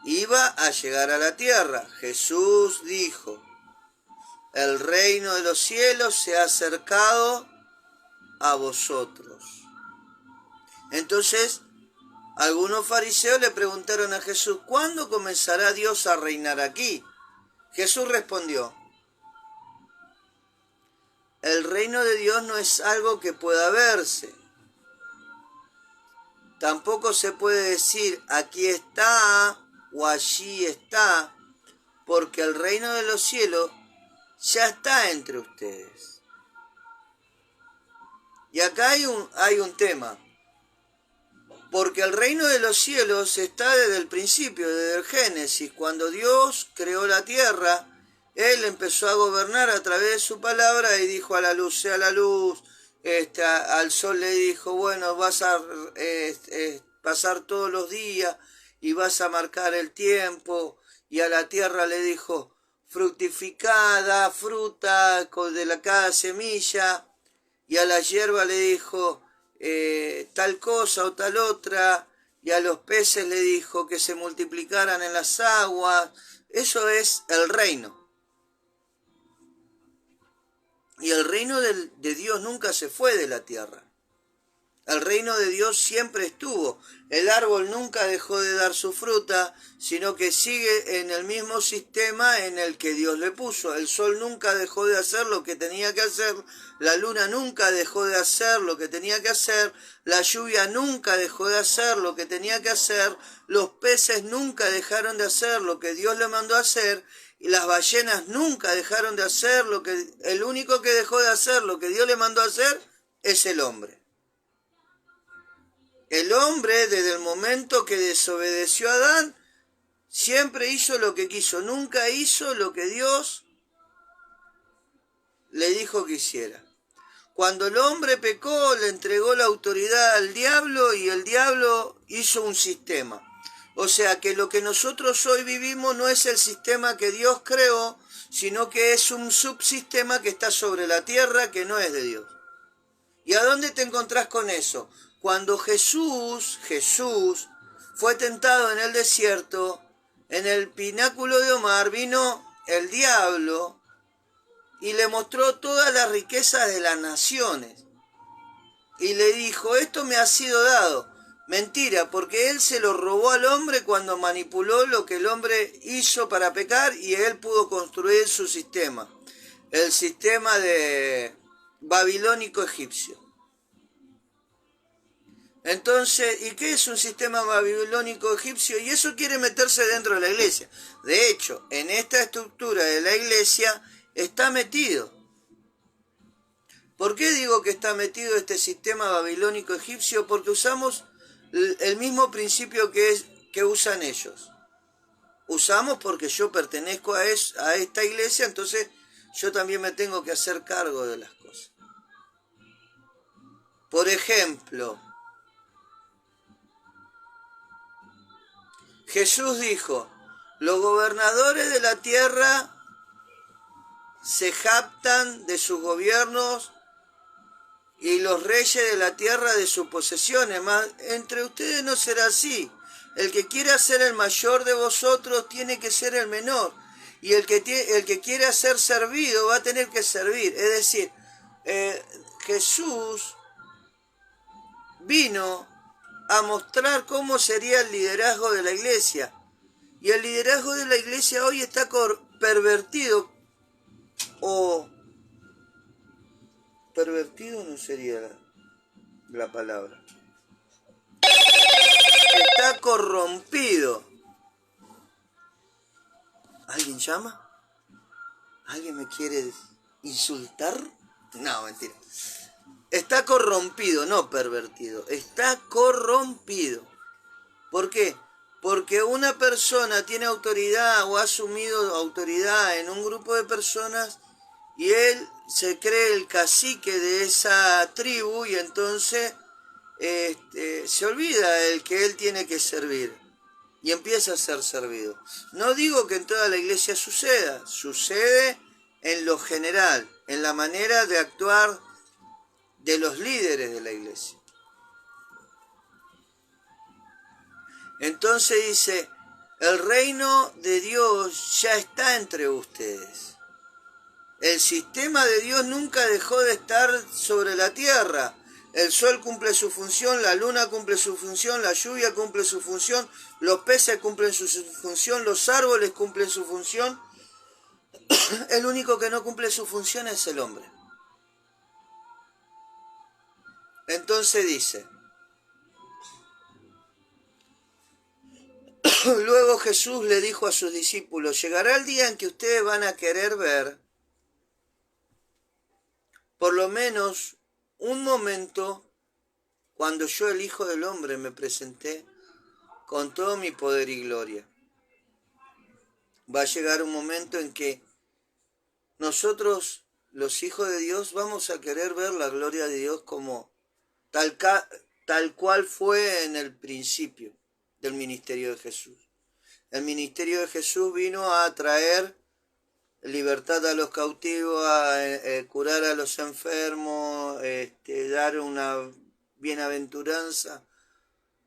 iba a llegar a la tierra. Jesús dijo, el reino de los cielos se ha acercado a vosotros. Entonces, algunos fariseos le preguntaron a Jesús, ¿cuándo comenzará Dios a reinar aquí? Jesús respondió, el reino de Dios no es algo que pueda verse. Tampoco se puede decir, aquí está o allí está, porque el reino de los cielos ya está entre ustedes. Y acá hay un tema. Porque el reino de los cielos está desde el principio, desde el Génesis. Cuando Dios creó la tierra, Él empezó a gobernar a través de su palabra y dijo a la luz, sea la luz. Al sol le dijo, bueno, vas a pasar todos los días y vas a marcar el tiempo. Y a la tierra le dijo, fructificada, fruta de cada semilla. Y a la hierba le dijo, tal cosa o tal otra, y a los peces le dijo que se multiplicaran en las aguas. Eso es el reino. Y el reino de Dios nunca se fue de la tierra. El reino de Dios siempre estuvo. El árbol nunca dejó de dar su fruta, sino que sigue en el mismo sistema en el que Dios le puso. El sol nunca dejó de hacer lo que tenía que hacer. La luna nunca dejó de hacer lo que tenía que hacer. La lluvia nunca dejó de hacer lo que tenía que hacer. Los peces nunca dejaron de hacer lo que Dios le mandó a hacer. Y las ballenas nunca dejaron de hacer lo que... El único que dejó de hacer lo que Dios le mandó a hacer es el hombre. El hombre, desde el momento que desobedeció a Adán, siempre hizo lo que quiso. Nunca hizo lo que Dios le dijo que hiciera. Cuando el hombre pecó, le entregó la autoridad al diablo y el diablo hizo un sistema. O sea que lo que nosotros hoy vivimos no es el sistema que Dios creó, sino que es un subsistema que está sobre la tierra que no es de Dios. ¿Y a dónde te encontrás con eso? Cuando Jesús fue tentado en el desierto, en el pináculo de Omar vino el diablo y le mostró todas las riquezas de las naciones. Y le dijo, esto me ha sido dado. Mentira, porque él se lo robó al hombre cuando manipuló lo que el hombre hizo para pecar y él pudo construir su sistema. El sistema de babilónico egipcio. Entonces, ¿y qué es un sistema babilónico egipcio? Y eso quiere meterse dentro de la iglesia. De hecho, en esta estructura de la iglesia está metido. ¿Por qué digo que está metido este sistema babilónico egipcio? Porque usamos el mismo principio que usan ellos. Usamos porque yo pertenezco a esta iglesia, entonces yo también me tengo que hacer cargo de las cosas. Por ejemplo, Jesús dijo, los gobernadores de la tierra se jactan de sus gobiernos y los reyes de la tierra de sus posesiones, mas entre ustedes no será así. El que quiera ser el mayor de vosotros tiene que ser el menor, y el que quiera ser servido va a tener que servir. Es decir, Jesús vino a mostrar cómo sería el liderazgo de la iglesia, y el liderazgo de la iglesia hoy está pervertido, o pervertido no sería la palabra. Está corrompido. ¿Alguien llama? ¿Alguien me quiere insultar? No, mentira. Está corrompido, no pervertido. Está corrompido. ¿Por qué? Porque una persona tiene autoridad o ha asumido autoridad en un grupo de personas y él se cree el cacique de esa tribu y entonces se olvida el que él tiene que servir y empieza a ser servido. No digo que en toda la iglesia sucede en lo general, en la manera de actuar de los líderes de la iglesia. Entonces dice, el reino de Dios ya está entre ustedes. El sistema de Dios nunca dejó de estar sobre la tierra. El sol cumple su función, la luna cumple su función, la lluvia cumple su función, los peces cumplen su función, los árboles cumplen su función. El único que no cumple su función es el hombre. Entonces dice, luego Jesús le dijo a sus discípulos, llegará el día en que ustedes van a querer ver, por lo menos un momento, cuando yo, el Hijo del Hombre, me presenté con todo mi poder y gloria. Va a llegar un momento en que nosotros, los hijos de Dios, vamos a querer ver la gloria de Dios como tal cual fue en el principio del ministerio de Jesús. El ministerio de Jesús vino a traer libertad a los cautivos, a curar a los enfermos, dar una bienaventuranza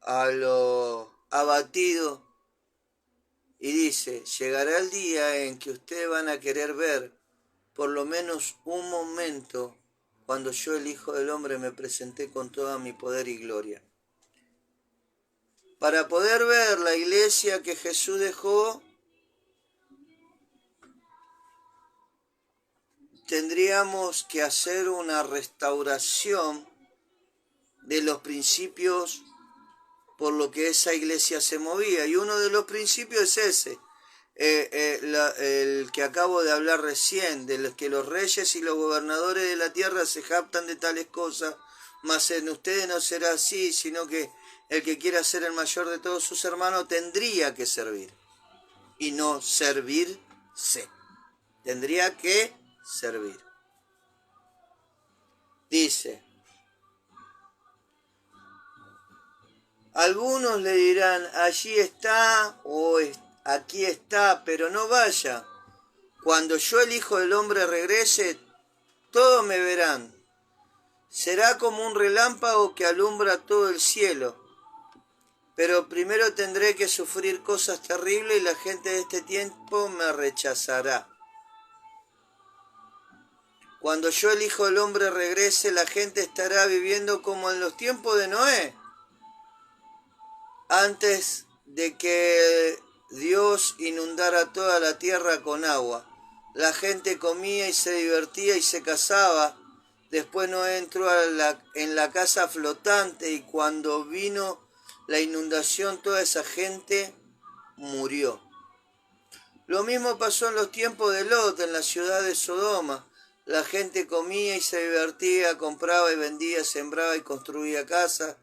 a los abatidos. Y dice, llegará el día en que ustedes van a querer ver por lo menos un momento cuando yo, el Hijo del Hombre, me presenté con toda mi poder y gloria. Para poder ver la iglesia que Jesús dejó, tendríamos que hacer una restauración de los principios por lo que esa iglesia se movía. Y uno de los principios es ese, el que acabo de hablar recién, de los que los reyes y los gobernadores de la tierra se jactan de tales cosas, mas en ustedes no será así, sino que el que quiera ser el mayor de todos sus hermanos tendría que servir, y no servirse. Tendría que servir. Dice, algunos le dirán, allí está o aquí está, pero no vaya. Cuando yo, el Hijo del Hombre, regrese, todos me verán. Será como un relámpago que alumbra todo el cielo. Pero primero tendré que sufrir cosas terribles y la gente de este tiempo me rechazará. Cuando yo, el Hijo del Hombre, regrese, la gente estará viviendo como en los tiempos de Noé, antes de que Dios inundara toda la tierra con agua. La gente comía y se divertía y se casaba Después Noé entró en la casa flotante y cuando vino la inundación toda esa gente murió. Lo mismo pasó en los tiempos de Lot en la ciudad de Sodoma. La gente comía y se divertía, compraba y vendía, sembraba y construía casas.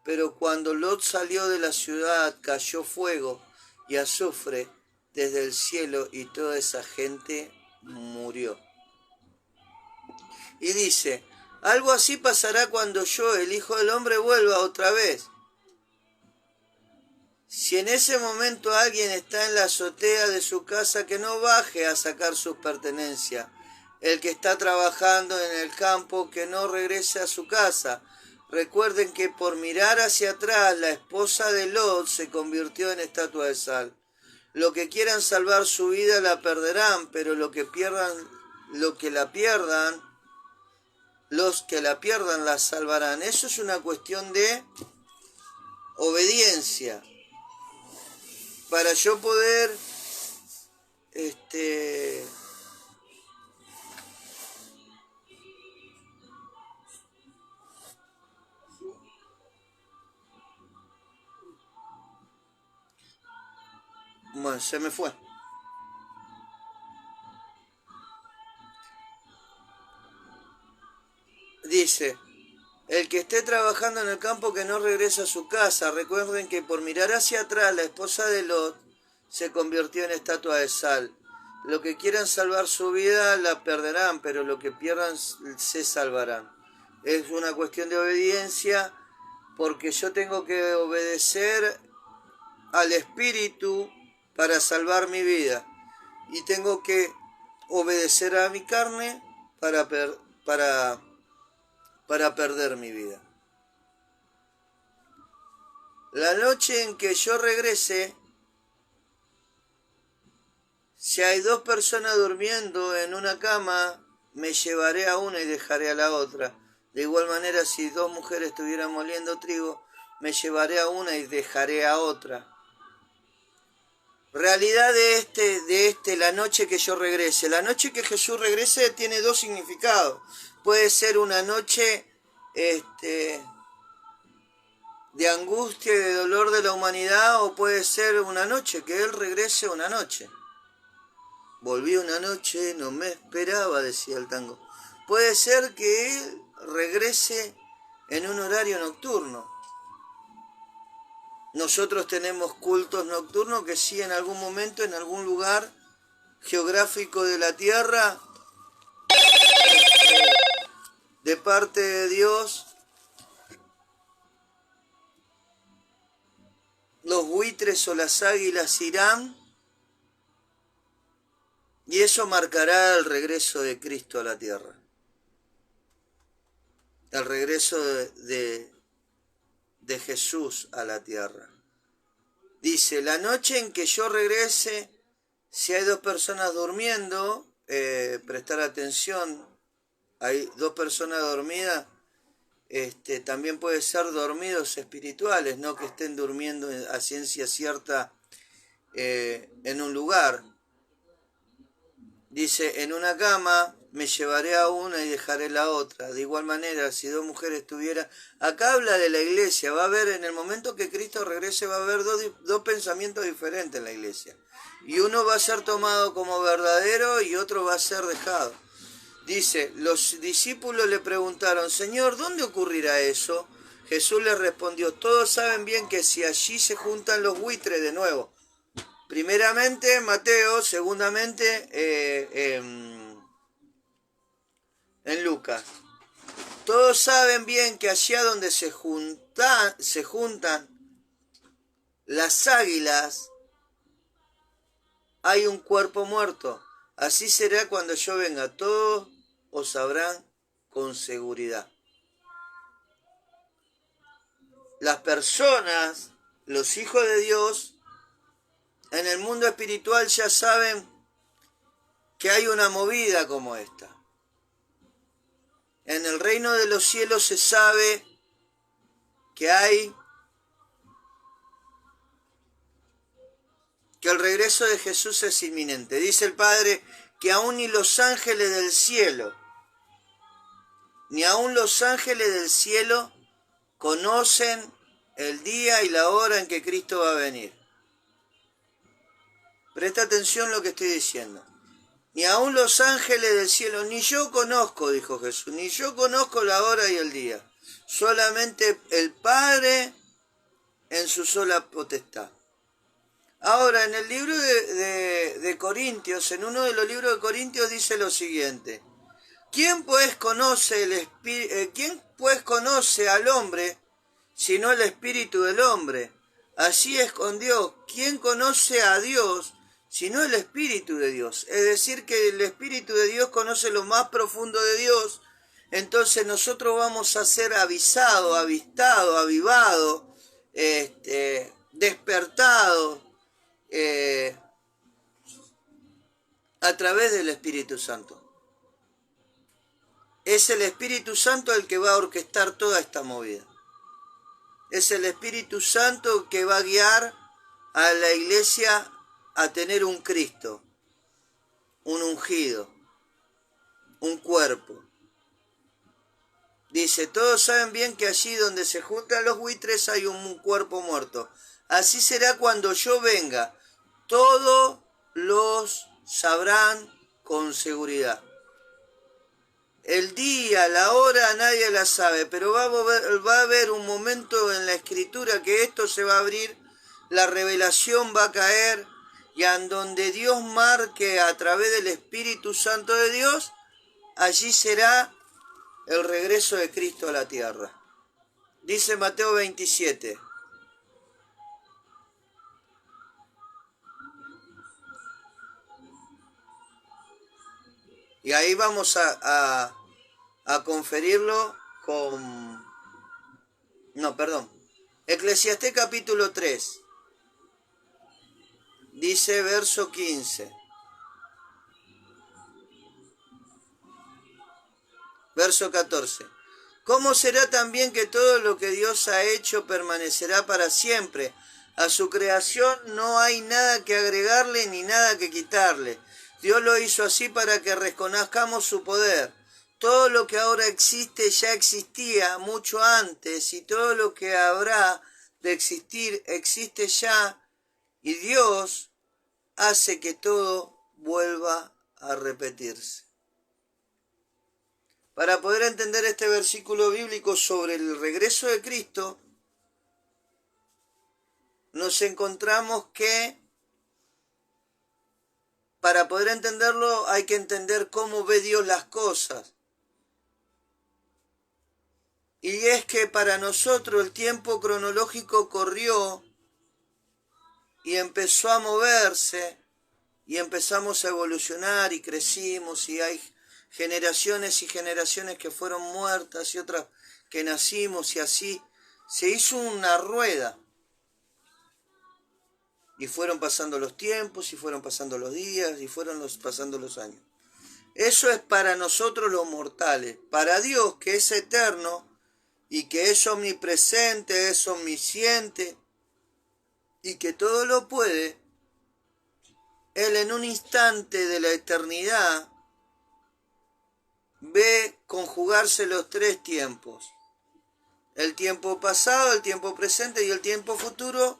Pero cuando Lot salió de la ciudad cayó fuego y azufre desde el cielo y toda esa gente murió. Y dice, algo así pasará cuando yo, el Hijo del Hombre, vuelva otra vez. Si en ese momento alguien está en la azotea de su casa, que no baje a sacar sus pertenencias. El que está trabajando en el campo, que no regrese a su casa. Recuerden que por mirar hacia atrás, la esposa de Lot se convirtió en estatua de sal. Lo que quieran salvar su vida la perderán, pero los que la pierdan la salvarán. Eso es una cuestión de obediencia. Para yo poder bueno, se me fue. Dice, el que esté trabajando en el campo que no regrese a su casa. Recuerden que por mirar hacia atrás la esposa de Lot se convirtió en estatua de sal. Los que quieran salvar su vida la perderán, pero los que pierdan se salvarán. Es una cuestión de obediencia, porque yo tengo que obedecer al Espíritu para salvar mi vida. Y tengo que obedecer a mi carne para perder mi vida. La noche en que yo regrese, si hay dos personas durmiendo en una cama, me llevaré a una y dejaré a la otra. De igual manera, si dos mujeres estuvieran moliendo trigo, me llevaré a una y dejaré a otra. Realidad de la noche que yo regrese. La noche que Jesús regrese tiene dos significados. Puede ser una noche de angustia y de dolor de la humanidad, o puede ser una noche que Él regrese una noche. Volví una noche, no me esperaba, decía el tango. Puede ser que Él regrese en un horario nocturno. Nosotros tenemos cultos nocturnos que sí, en algún momento, en algún lugar geográfico de la tierra, de parte de Dios, los buitres o las águilas irán, y eso marcará el regreso de Cristo a la tierra. El regreso de Jesús a la tierra. Dice, la noche en que yo regrese, si hay dos personas durmiendo, prestar atención, hay dos personas dormidas, también puede ser dormidos espirituales, no que estén durmiendo a ciencia cierta en un lugar. Dice, en una cama me llevaré a una y dejaré la otra. De igual manera, si dos mujeres tuvieran... Acá habla de la iglesia. Va a haber, en el momento que Cristo regrese, va a haber dos pensamientos diferentes en la iglesia. Y uno va a ser tomado como verdadero y otro va a ser dejado. Dice, los discípulos le preguntaron, Señor, ¿dónde ocurrirá eso? Jesús les respondió, todos saben bien que si allí se juntan los buitres de nuevo. Primeramente Mateo, segundamente en Lucas. Todos saben bien que allá donde se juntan las águilas hay un cuerpo muerto. Así será cuando yo venga. Todos os sabrán con seguridad. Las personas, los hijos de Dios, en el mundo espiritual ya saben que hay una movida como esta. En el reino de los cielos se sabe que el regreso de Jesús es inminente. Dice el Padre que aún ni los ángeles del cielo Ni aun los ángeles del cielo conocen el día y la hora en que Cristo va a venir. Presta atención a lo que estoy diciendo. Ni aun los ángeles del cielo, ni yo conozco, dijo Jesús, ni yo conozco la hora y el día. Solamente el Padre en su sola potestad. Ahora, en el libro de Corintios, en uno de los libros de Corintios dice lo siguiente. ¿Quién pues conoce al hombre sino el espíritu del hombre? Así es con Dios. ¿Quién conoce a Dios sino el espíritu de Dios? Es decir, que el espíritu de Dios conoce lo más profundo de Dios. Entonces nosotros vamos a ser avisados, avistados, avivados, despertados a través del Espíritu Santo. Es el Espíritu Santo el que va a orquestar toda esta movida. Es el Espíritu Santo que va a guiar a la iglesia a tener un Cristo, un ungido, un cuerpo. Dice, todos saben bien que allí donde se juntan los buitres hay un cuerpo muerto. Así será cuando yo venga. Todos los sabrán con seguridad. El día, la hora, nadie la sabe, pero va a haber un momento en la Escritura que esto se va a abrir, la revelación va a caer, y en donde Dios marque a través del Espíritu Santo de Dios, allí será el regreso de Cristo a la tierra. Dice Mateo 27. Y ahí vamos a conferirlo con... No, perdón. Eclesiastés capítulo 3. Dice verso 15. Verso 14. ¿Cómo será también que todo lo que Dios ha hecho permanecerá para siempre? A su creación no hay nada que agregarle ni nada que quitarle. Dios lo hizo así para que reconozcamos su poder. Todo lo que ahora existe ya existía mucho antes, y todo lo que habrá de existir existe ya, y Dios hace que todo vuelva a repetirse. Para poder entender este versículo bíblico sobre el regreso de Cristo, nos encontramos que para poder entenderlo hay que entender cómo ve Dios las cosas. Y es que para nosotros el tiempo cronológico corrió y empezó a moverse y empezamos a evolucionar y crecimos, y hay generaciones y generaciones que fueron muertas y otras que nacimos, y así se hizo una rueda. Y fueron pasando los tiempos, y fueron pasando los días, y fueron pasando los años. Eso es para nosotros los mortales. Para Dios, que es eterno y que es omnipresente, es omnisciente y que todo lo puede, Él en un instante de la eternidad ve conjugarse los tres tiempos. El tiempo pasado, el tiempo presente y el tiempo futuro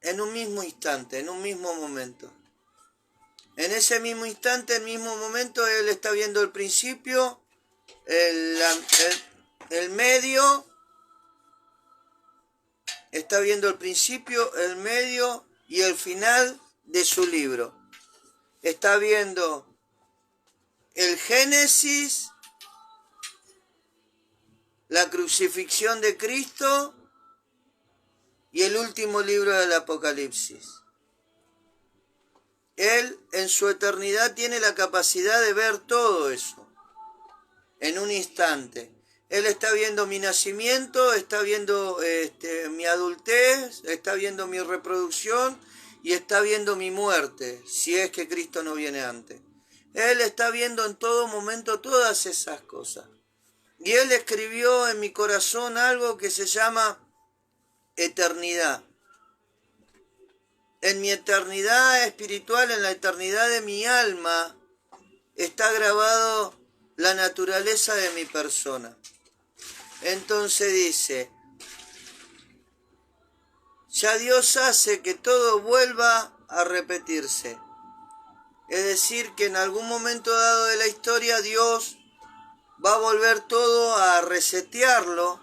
en un mismo instante, en un mismo momento. En ese mismo instante, el mismo momento, Él está viendo el principio, el medio, está viendo el principio, el medio y el final de su libro. Está viendo el Génesis, la crucifixión de Cristo y el último libro del Apocalipsis. Él en su eternidad tiene la capacidad de ver todo eso en un instante. Él está viendo mi nacimiento, está viendo mi adultez, está viendo mi reproducción y está viendo mi muerte, si es que Cristo no viene antes. Él está viendo en todo momento todas esas cosas. Y Él escribió en mi corazón algo que se llama eternidad. En mi eternidad espiritual, en la eternidad de mi alma, está grabado la naturaleza de mi persona. Entonces dice, ya Dios hace que todo vuelva a repetirse. Es decir, que en algún momento dado de la historia Dios va a volver todo a resetearlo.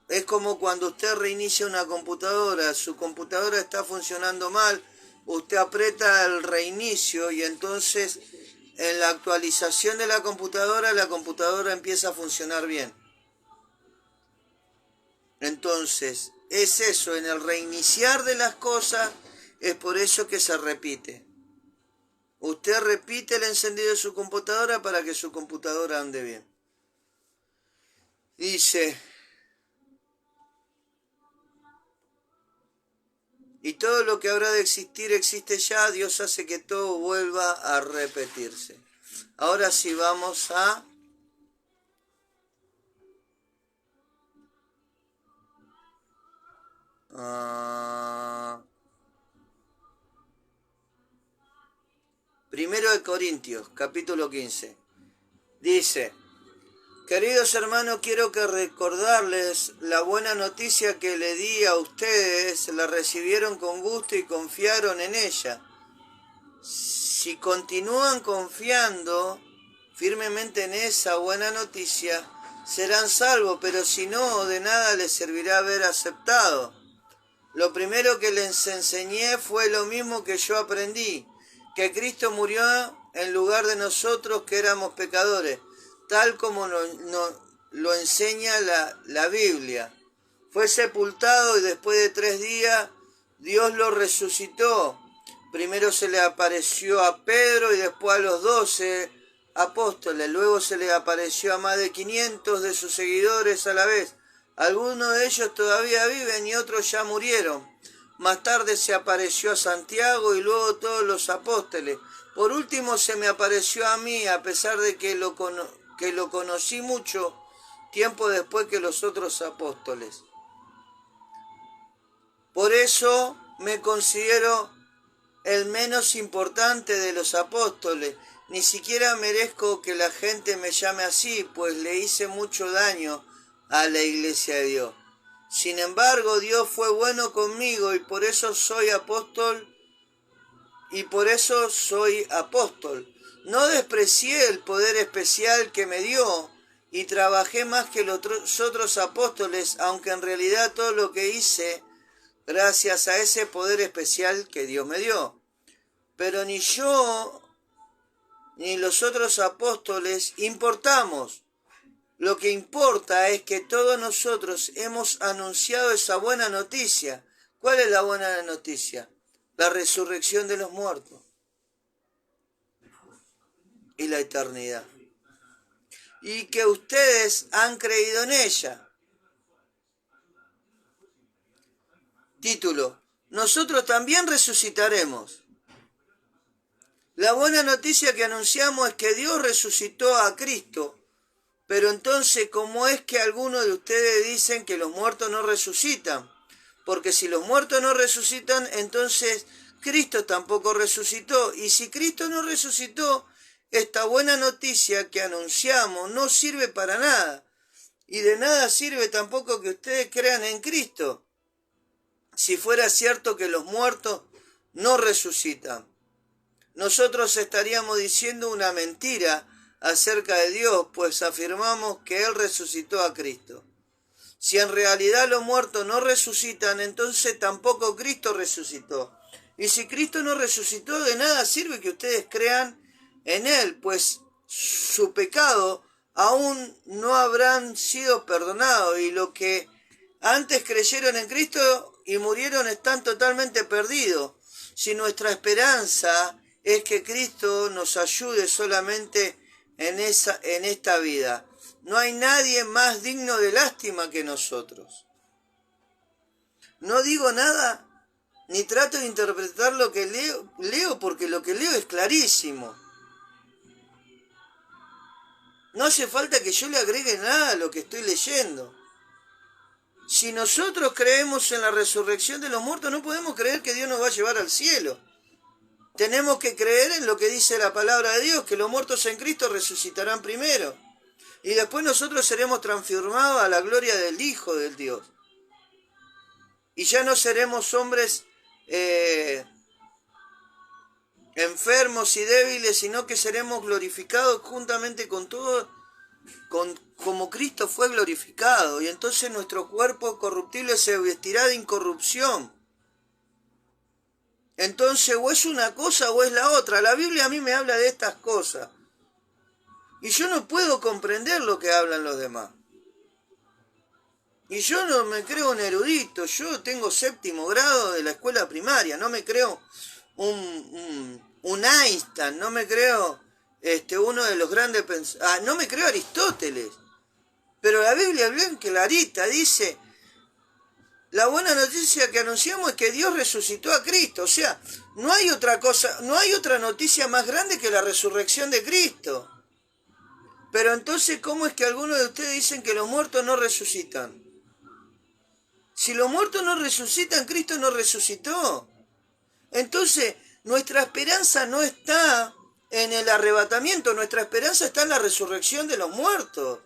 Es como cuando usted reinicia una computadora, su computadora está funcionando mal, usted aprieta el reinicio y entonces en la actualización de la computadora empieza a funcionar bien. Entonces, es eso, en el reiniciar de las cosas, es por eso que se repite. Usted repite el encendido de su computadora para que su computadora ande bien. Dice, y todo lo que habrá de existir existe ya, Dios hace que todo vuelva a repetirse. Ahora sí vamos a Primero de Corintios, capítulo 15. Dice, queridos hermanos, quiero que recordarles la buena noticia que le di a ustedes, la recibieron con gusto y confiaron en ella. Si continúan confiando firmemente en esa buena noticia, serán salvos, pero si no, de nada les servirá haber aceptado. Lo primero que les enseñé fue lo mismo que yo aprendí, que Cristo murió en lugar de nosotros que éramos pecadores, tal como lo enseña la Biblia. Fue sepultado y después de 3 días Dios lo resucitó. Primero se le apareció a Pedro y después a los 12 apóstoles. Luego se le apareció a más de 500 de sus seguidores a la vez. Algunos de ellos todavía viven y otros ya murieron. Más tarde se apareció a Santiago y luego todos los apóstoles. Por último se me apareció a mí, a pesar de que lo conocí mucho tiempo después que los otros apóstoles. Por eso me considero el menos importante de los apóstoles. Ni siquiera merezco que la gente me llame así, pues le hice mucho daño a la iglesia de Dios. Sin embargo, Dios fue bueno conmigo y por eso soy apóstol. No desprecié el poder especial que me dio y trabajé más que los otros apóstoles, aunque en realidad todo lo que hice gracias a ese poder especial que Dios me dio. Pero ni yo ni los otros apóstoles importamos. Lo que importa es que todos nosotros hemos anunciado esa buena noticia. ¿Cuál es la buena noticia? La resurrección de los muertos y la eternidad. Y que ustedes han creído en ella. Título: nosotros también resucitaremos. La buena noticia que anunciamos es que Dios resucitó a Cristo. Pero entonces, ¿cómo es que algunos de ustedes dicen que los muertos no resucitan? Porque si los muertos no resucitan, entonces Cristo tampoco resucitó. Y si Cristo no resucitó, esta buena noticia que anunciamos no sirve para nada. Y de nada sirve tampoco que ustedes crean en Cristo, si fuera cierto que los muertos no resucitan. Nosotros estaríamos diciendo una mentira acerca de Dios, pues afirmamos que Él resucitó a Cristo. Si en realidad los muertos no resucitan, entonces tampoco Cristo resucitó. Y si Cristo no resucitó, de nada sirve que ustedes crean en Él, pues su pecado aún no habrán sido perdonados, y los que antes creyeron en Cristo y murieron están totalmente perdidos. Si nuestra esperanza es que Cristo nos ayude solamente en esta vida, no hay nadie más digno de lástima que nosotros. No digo nada ni trato de interpretar lo que leo porque lo que leo es clarísimo. No hace falta que yo le agregue nada a lo que estoy leyendo. Si nosotros creemos en la resurrección de los muertos, no podemos creer que Dios nos va a llevar al cielo. tenemos que creer en lo que dice la palabra de Dios, que los muertos en Cristo resucitarán primero. Y después nosotros seremos transformados a la gloria del Hijo del Dios. Y ya no seremos hombres enfermos y débiles, sino que seremos glorificados juntamente con todo, como Cristo fue glorificado. Y entonces nuestro cuerpo corruptible se vestirá de incorrupción. Entonces o es una cosa o es la otra. La Biblia a mí me habla de estas cosas. Y yo no puedo comprender lo que hablan los demás. Y yo no me creo un erudito, yo tengo 7º grado de la escuela primaria, no me creo un Einstein, no me creo uno de los grandes pensadores, no me creo Aristóteles. Pero la Biblia bien clarita dice, la buena noticia que anunciamos es que Dios resucitó a Cristo. O sea, no hay otra cosa, no hay otra noticia más grande que la resurrección de Cristo. Pero entonces, ¿cómo es que algunos de ustedes dicen que los muertos no resucitan? Si los muertos no resucitan, Cristo no resucitó. Entonces, nuestra esperanza no está en el arrebatamiento, nuestra esperanza está en la resurrección de los muertos.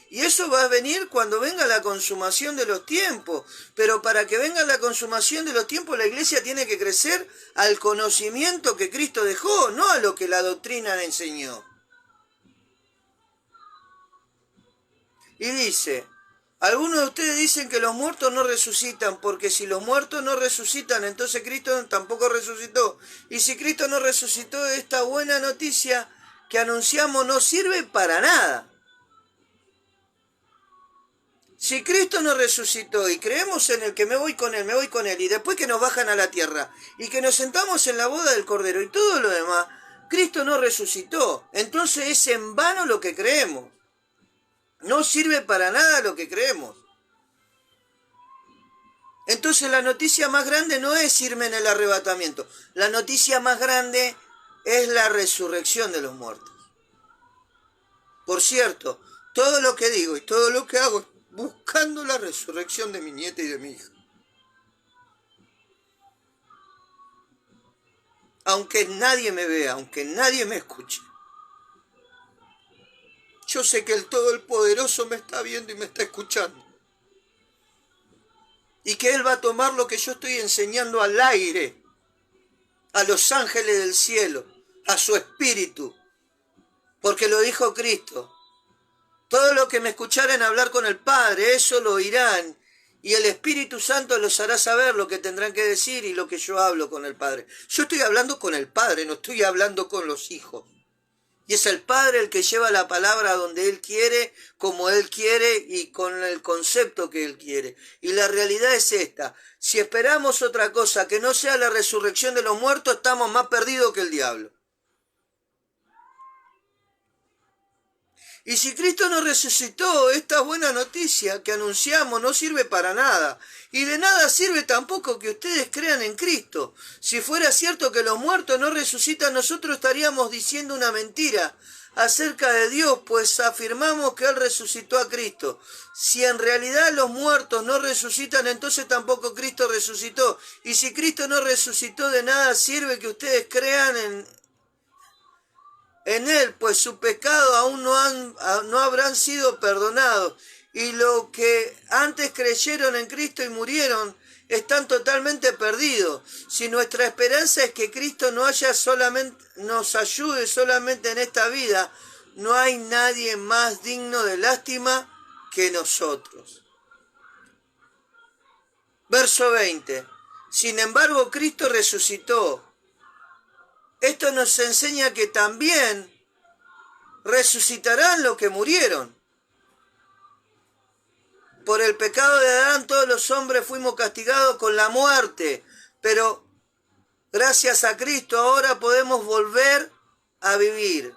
Y eso va a venir cuando venga la consumación de los tiempos. Pero para que venga la consumación de los tiempos, la iglesia tiene que crecer al conocimiento que Cristo dejó, no a lo que la doctrina enseñó. Y dice, algunos de ustedes dicen que los muertos no resucitan, porque si los muertos no resucitan, entonces Cristo tampoco resucitó. Y si Cristo no resucitó, esta buena noticia que anunciamos no sirve para nada. Si Cristo no resucitó y creemos en el que me voy con él, y después que nos bajan a la tierra, y que nos sentamos en la boda del Cordero y todo lo demás, Cristo no resucitó. Entonces es en vano lo que creemos. No sirve para nada lo que creemos. Entonces la noticia más grande no es irme en el arrebatamiento. La noticia más grande es la resurrección de los muertos. Por cierto, todo lo que digo y todo lo que hago es buscando la resurrección de mi nieta y de mi hija. Aunque nadie me vea, aunque nadie me escuche. Yo sé que el Todopoderoso me está viendo y me está escuchando. Y que Él va a tomar lo que yo estoy enseñando al aire, a los ángeles del cielo, a su espíritu. Porque lo dijo Cristo. Todo lo que me escucharen hablar con el Padre, eso lo oirán. Y el Espíritu Santo los hará saber lo que tendrán que decir y lo que yo hablo con el Padre. Yo estoy hablando con el Padre, no estoy hablando con los hijos. Y es el Padre el que lleva la palabra donde Él quiere, como Él quiere y con el concepto que Él quiere. Y la realidad es esta. Si esperamos otra cosa que no sea la resurrección de los muertos, estamos más perdidos que el diablo. Y si Cristo no resucitó, esta buena noticia que anunciamos no sirve para nada. Y de nada sirve tampoco que ustedes crean en Cristo. Si fuera cierto que los muertos no resucitan, nosotros estaríamos diciendo una mentira acerca de Dios, pues afirmamos que Él resucitó a Cristo. Si en realidad los muertos no resucitan, entonces tampoco Cristo resucitó. Y si Cristo no resucitó, de nada sirve que ustedes crean en Él, pues su pecado aún no habrán sido perdonados. Y los que antes creyeron en Cristo y murieron están totalmente perdidos. Si nuestra esperanza es que Cristo nos ayude solamente en esta vida, no hay nadie más digno de lástima que nosotros. Verso 20. Sin embargo, Cristo resucitó. Esto nos enseña que también resucitarán los que murieron. Por el pecado de Adán todos los hombres fuimos castigados con la muerte, pero gracias a Cristo ahora podemos volver a vivir.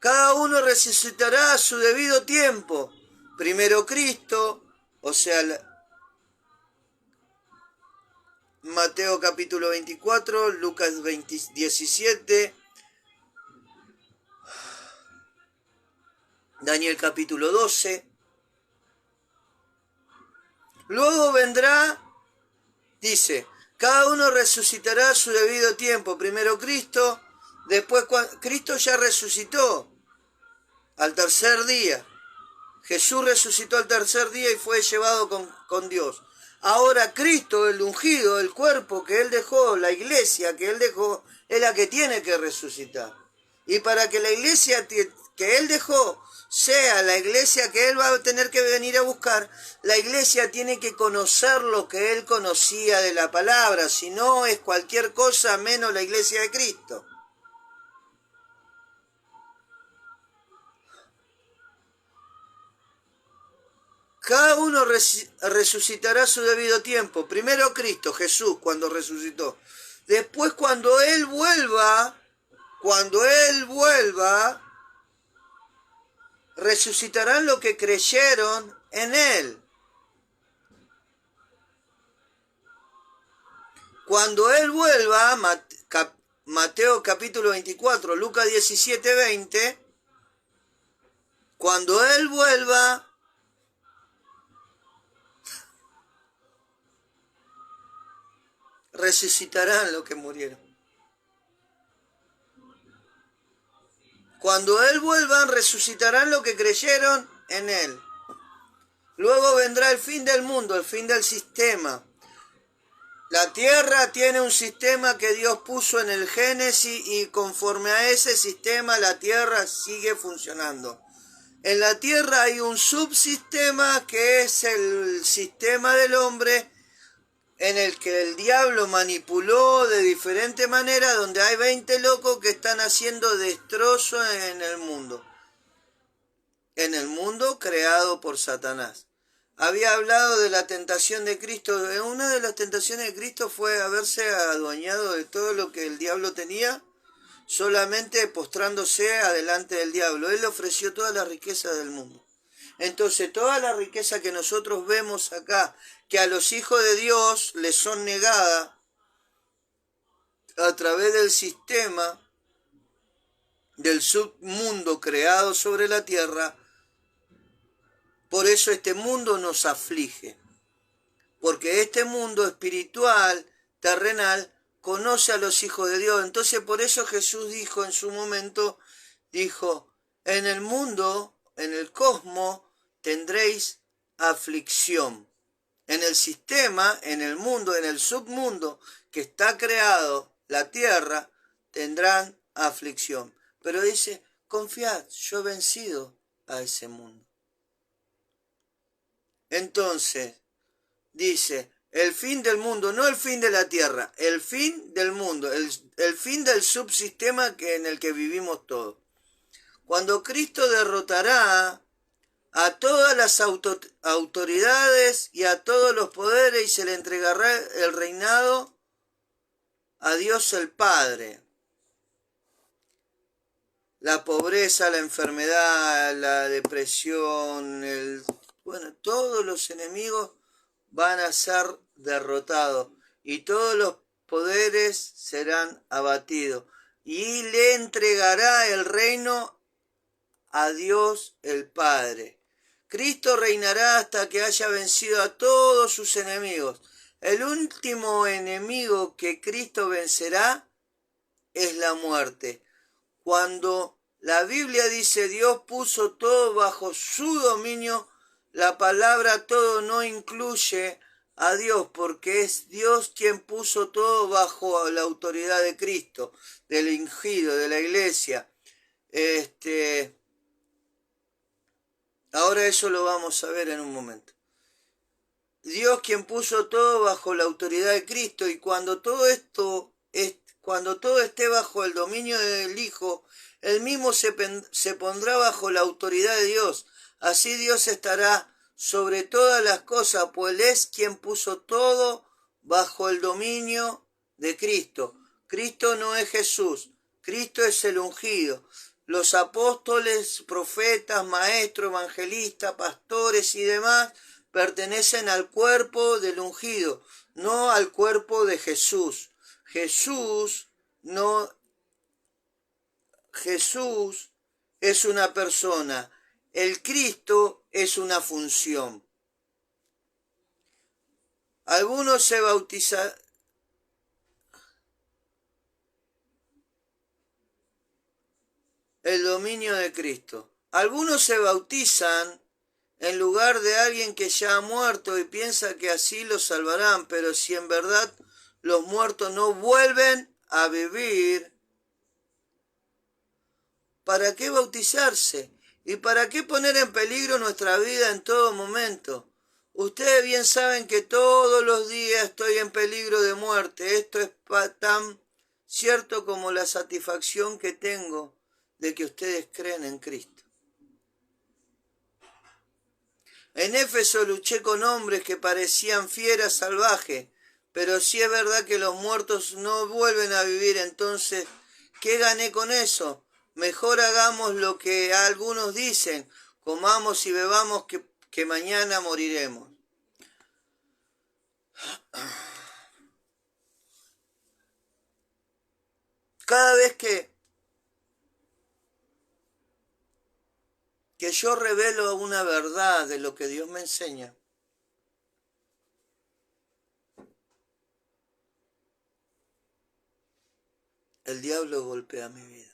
Cada uno resucitará a su debido tiempo. Primero Cristo, o sea, Mateo capítulo 24, Lucas 17, Daniel capítulo 12. Luego vendrá, dice, Cada uno resucitará a su debido tiempo. Primero Cristo, después Cristo ya resucitó al tercer día. Jesús resucitó al tercer día y fue llevado con Dios. Ahora Cristo, el ungido, el cuerpo que Él dejó, la iglesia que Él dejó, es la que tiene que resucitar. Y para que la iglesia que Él dejó sea la iglesia que Él va a tener que venir a buscar, la iglesia tiene que conocer lo que Él conocía de la palabra, si no es cualquier cosa menos la iglesia de Cristo. Cada uno resucitará a su debido tiempo. Primero Cristo, Jesús, cuando resucitó. Después cuando Él vuelva, resucitarán los que creyeron en Él. Cuando Él vuelva, Mateo capítulo 24, Lucas 17, 20, cuando Él vuelva, resucitarán los que murieron. Cuando Él vuelva, resucitarán los que creyeron en Él. Luego vendrá el fin del mundo, el fin del sistema. La tierra tiene un sistema que Dios puso en el Génesis y conforme a ese sistema la tierra sigue funcionando. En la tierra hay un subsistema que es el sistema del hombre, en el que el diablo manipuló de diferente manera, donde hay 20 locos que están haciendo destrozos en el mundo creado por Satanás. Había hablado de la tentación de Cristo. Una de las tentaciones de Cristo fue haberse adueñado de todo lo que el diablo tenía, solamente postrándose adelante del diablo. Él le ofreció toda la riqueza del mundo. Entonces, toda la riqueza que nosotros vemos acá, que a los hijos de Dios les son negadas a través del sistema del submundo creado sobre la tierra, por eso este mundo nos aflige. Porque este mundo espiritual, terrenal, conoce a los hijos de Dios. Entonces, por eso Jesús dijo en su momento, en el mundo, en el cosmos, tendréis aflicción. En el sistema, en el mundo, en el submundo que está creado, la tierra, tendrán aflicción. Pero dice, confiad, yo he vencido a ese mundo. Entonces, dice, el fin del mundo, no el fin de la tierra, el fin del mundo, el fin del subsistema en el que vivimos todos. Cuando Cristo derrotará a todas las autoridades y a todos los poderes y se le entregará el reinado a Dios el Padre. La pobreza, la enfermedad, la depresión, todos los enemigos van a ser derrotados y todos los poderes serán abatidos y le entregará el reino a Dios el Padre. Cristo reinará hasta que haya vencido a todos sus enemigos. El último enemigo que Cristo vencerá es la muerte. Cuando la Biblia dice Dios puso todo bajo su dominio, la palabra todo no incluye a Dios, porque es Dios quien puso todo bajo la autoridad de Cristo, del ungido, de la iglesia. Ahora eso lo vamos a ver en un momento. Dios quien puso todo bajo la autoridad de Cristo, y cuando todo esté bajo el dominio del Hijo, él mismo se pondrá bajo la autoridad de Dios. Así Dios estará sobre todas las cosas, pues Él es quien puso todo bajo el dominio de Cristo. Cristo no es Jesús, Cristo es el ungido. Los apóstoles, profetas, maestros, evangelistas, pastores y demás pertenecen al cuerpo del ungido, no al cuerpo de Jesús. Jesús es una persona, el Cristo es una función. Algunos se bautizan, el dominio de Cristo. Algunos se bautizan en lugar de alguien que ya ha muerto y piensa que así los salvarán, pero si en verdad los muertos no vuelven a vivir, ¿para qué bautizarse? ¿Y para qué poner en peligro nuestra vida en todo momento? Ustedes bien saben que todos los días estoy en peligro de muerte. Esto es tan cierto como la satisfacción que tengo de que ustedes creen en Cristo. En Éfeso luché con hombres que parecían fieras salvajes, pero si es verdad que los muertos no vuelven a vivir, entonces, ¿qué gané con eso? Mejor hagamos lo que algunos dicen, comamos y bebamos que mañana moriremos. Cada vez que yo revelo una verdad de lo que Dios me enseña, el diablo golpea mi vida.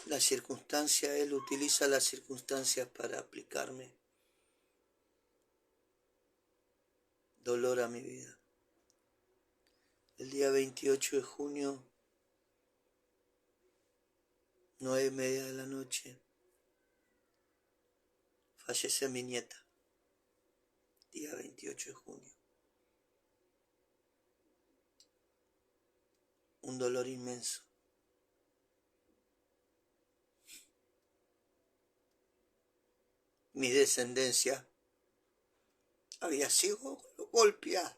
La circunstancia, él utiliza las circunstancias para aplicarme dolor a mi vida. El día 28 de junio, 9:30 de la noche, fallece mi nieta. Día 28 de junio. Un dolor inmenso. Mi descendencia había sido golpeada.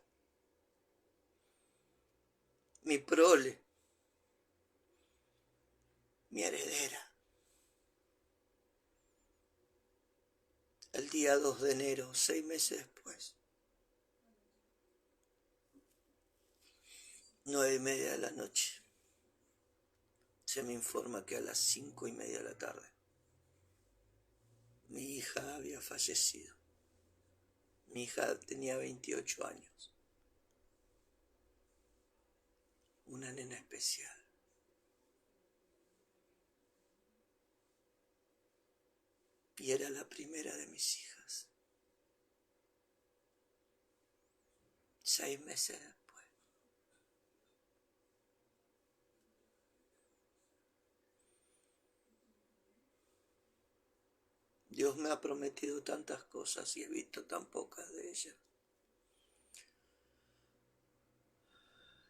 Mi prole, mi heredera. El día 2 de enero, 6 meses después, 9:30 de la noche, se me informa que a las 5:30 de la tarde mi hija había fallecido. Mi hija tenía 28 años. Una nena especial. Y era la primera de mis hijas. 6 meses después. Dios me ha prometido tantas cosas y he visto tan pocas de ellas.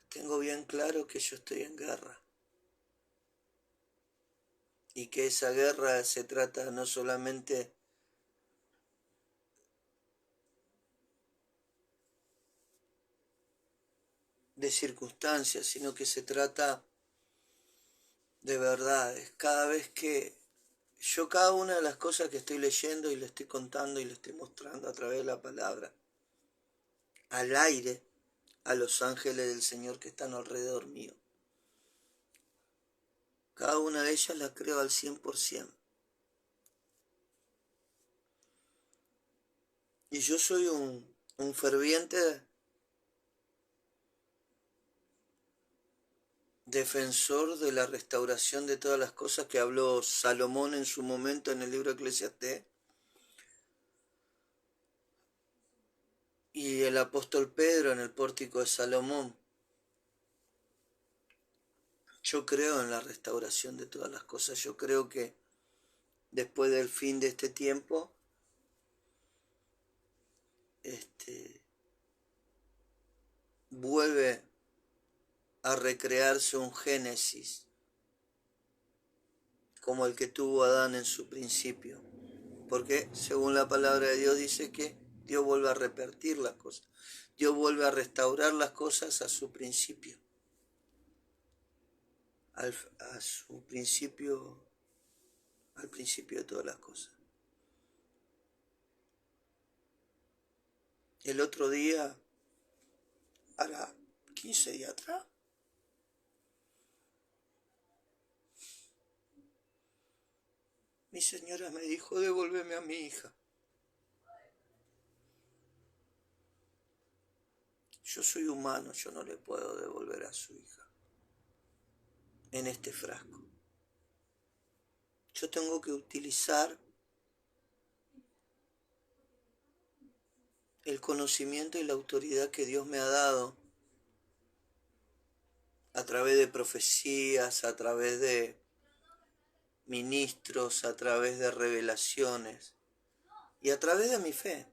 Tengo bien claro que yo estoy en guerra. Y que esa guerra se trata no solamente de circunstancias, sino que se trata de verdades. Cada vez que yo cada una de las cosas que estoy leyendo y le estoy contando y le estoy mostrando a través de la palabra, al aire, a los ángeles del Señor que están alrededor mío. Cada una de ellas la creo al 100%. Y yo soy un ferviente defensor de la restauración de todas las cosas que habló Salomón en su momento en el libro Eclesiastés. Y el apóstol Pedro en el pórtico de Salomón. Yo creo en la restauración de todas las cosas. Yo creo que después del fin de este tiempo, vuelve a recrearse un Génesis como el que tuvo Adán en su principio. Porque según la palabra de Dios dice que Dios vuelve a repetir las cosas. Dios vuelve a restaurar las cosas a su principio. A su principio, al principio de todas las cosas. El otro día, hará 15 días atrás, mi señora me dijo, devuélveme a mi hija. Yo soy humano, yo no le puedo devolver a su hija. en este frasco. Yo tengo que utilizar el conocimiento y la autoridad que Dios me ha dado a través de profecías, a través de ministros, a través de revelaciones y a través de mi fe.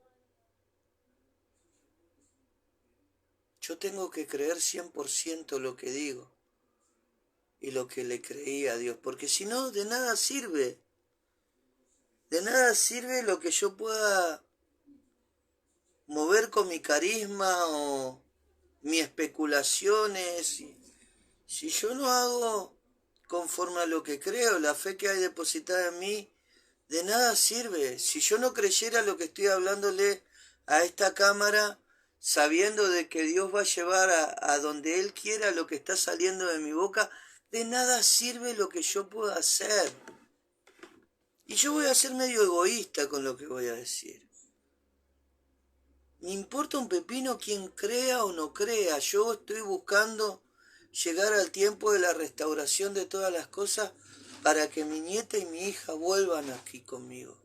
Yo tengo que creer 100% lo que digo y lo que le creí a Dios, porque si no, de nada sirve. De nada sirve lo que yo pueda mover con mi carisma o mis especulaciones. Si yo no hago conforme a lo que creo, la fe que hay depositada en mí, de nada sirve. Si yo no creyera lo que estoy hablándole a esta cámara, sabiendo de que Dios va a llevar a donde Él quiera lo que está saliendo de mi boca, de nada sirve lo que yo pueda hacer. Y yo voy a ser medio egoísta con lo que voy a decir. Me importa un pepino quien crea o no crea. Yo estoy buscando llegar al tiempo de la restauración de todas las cosas para que mi nieta y mi hija vuelvan aquí conmigo.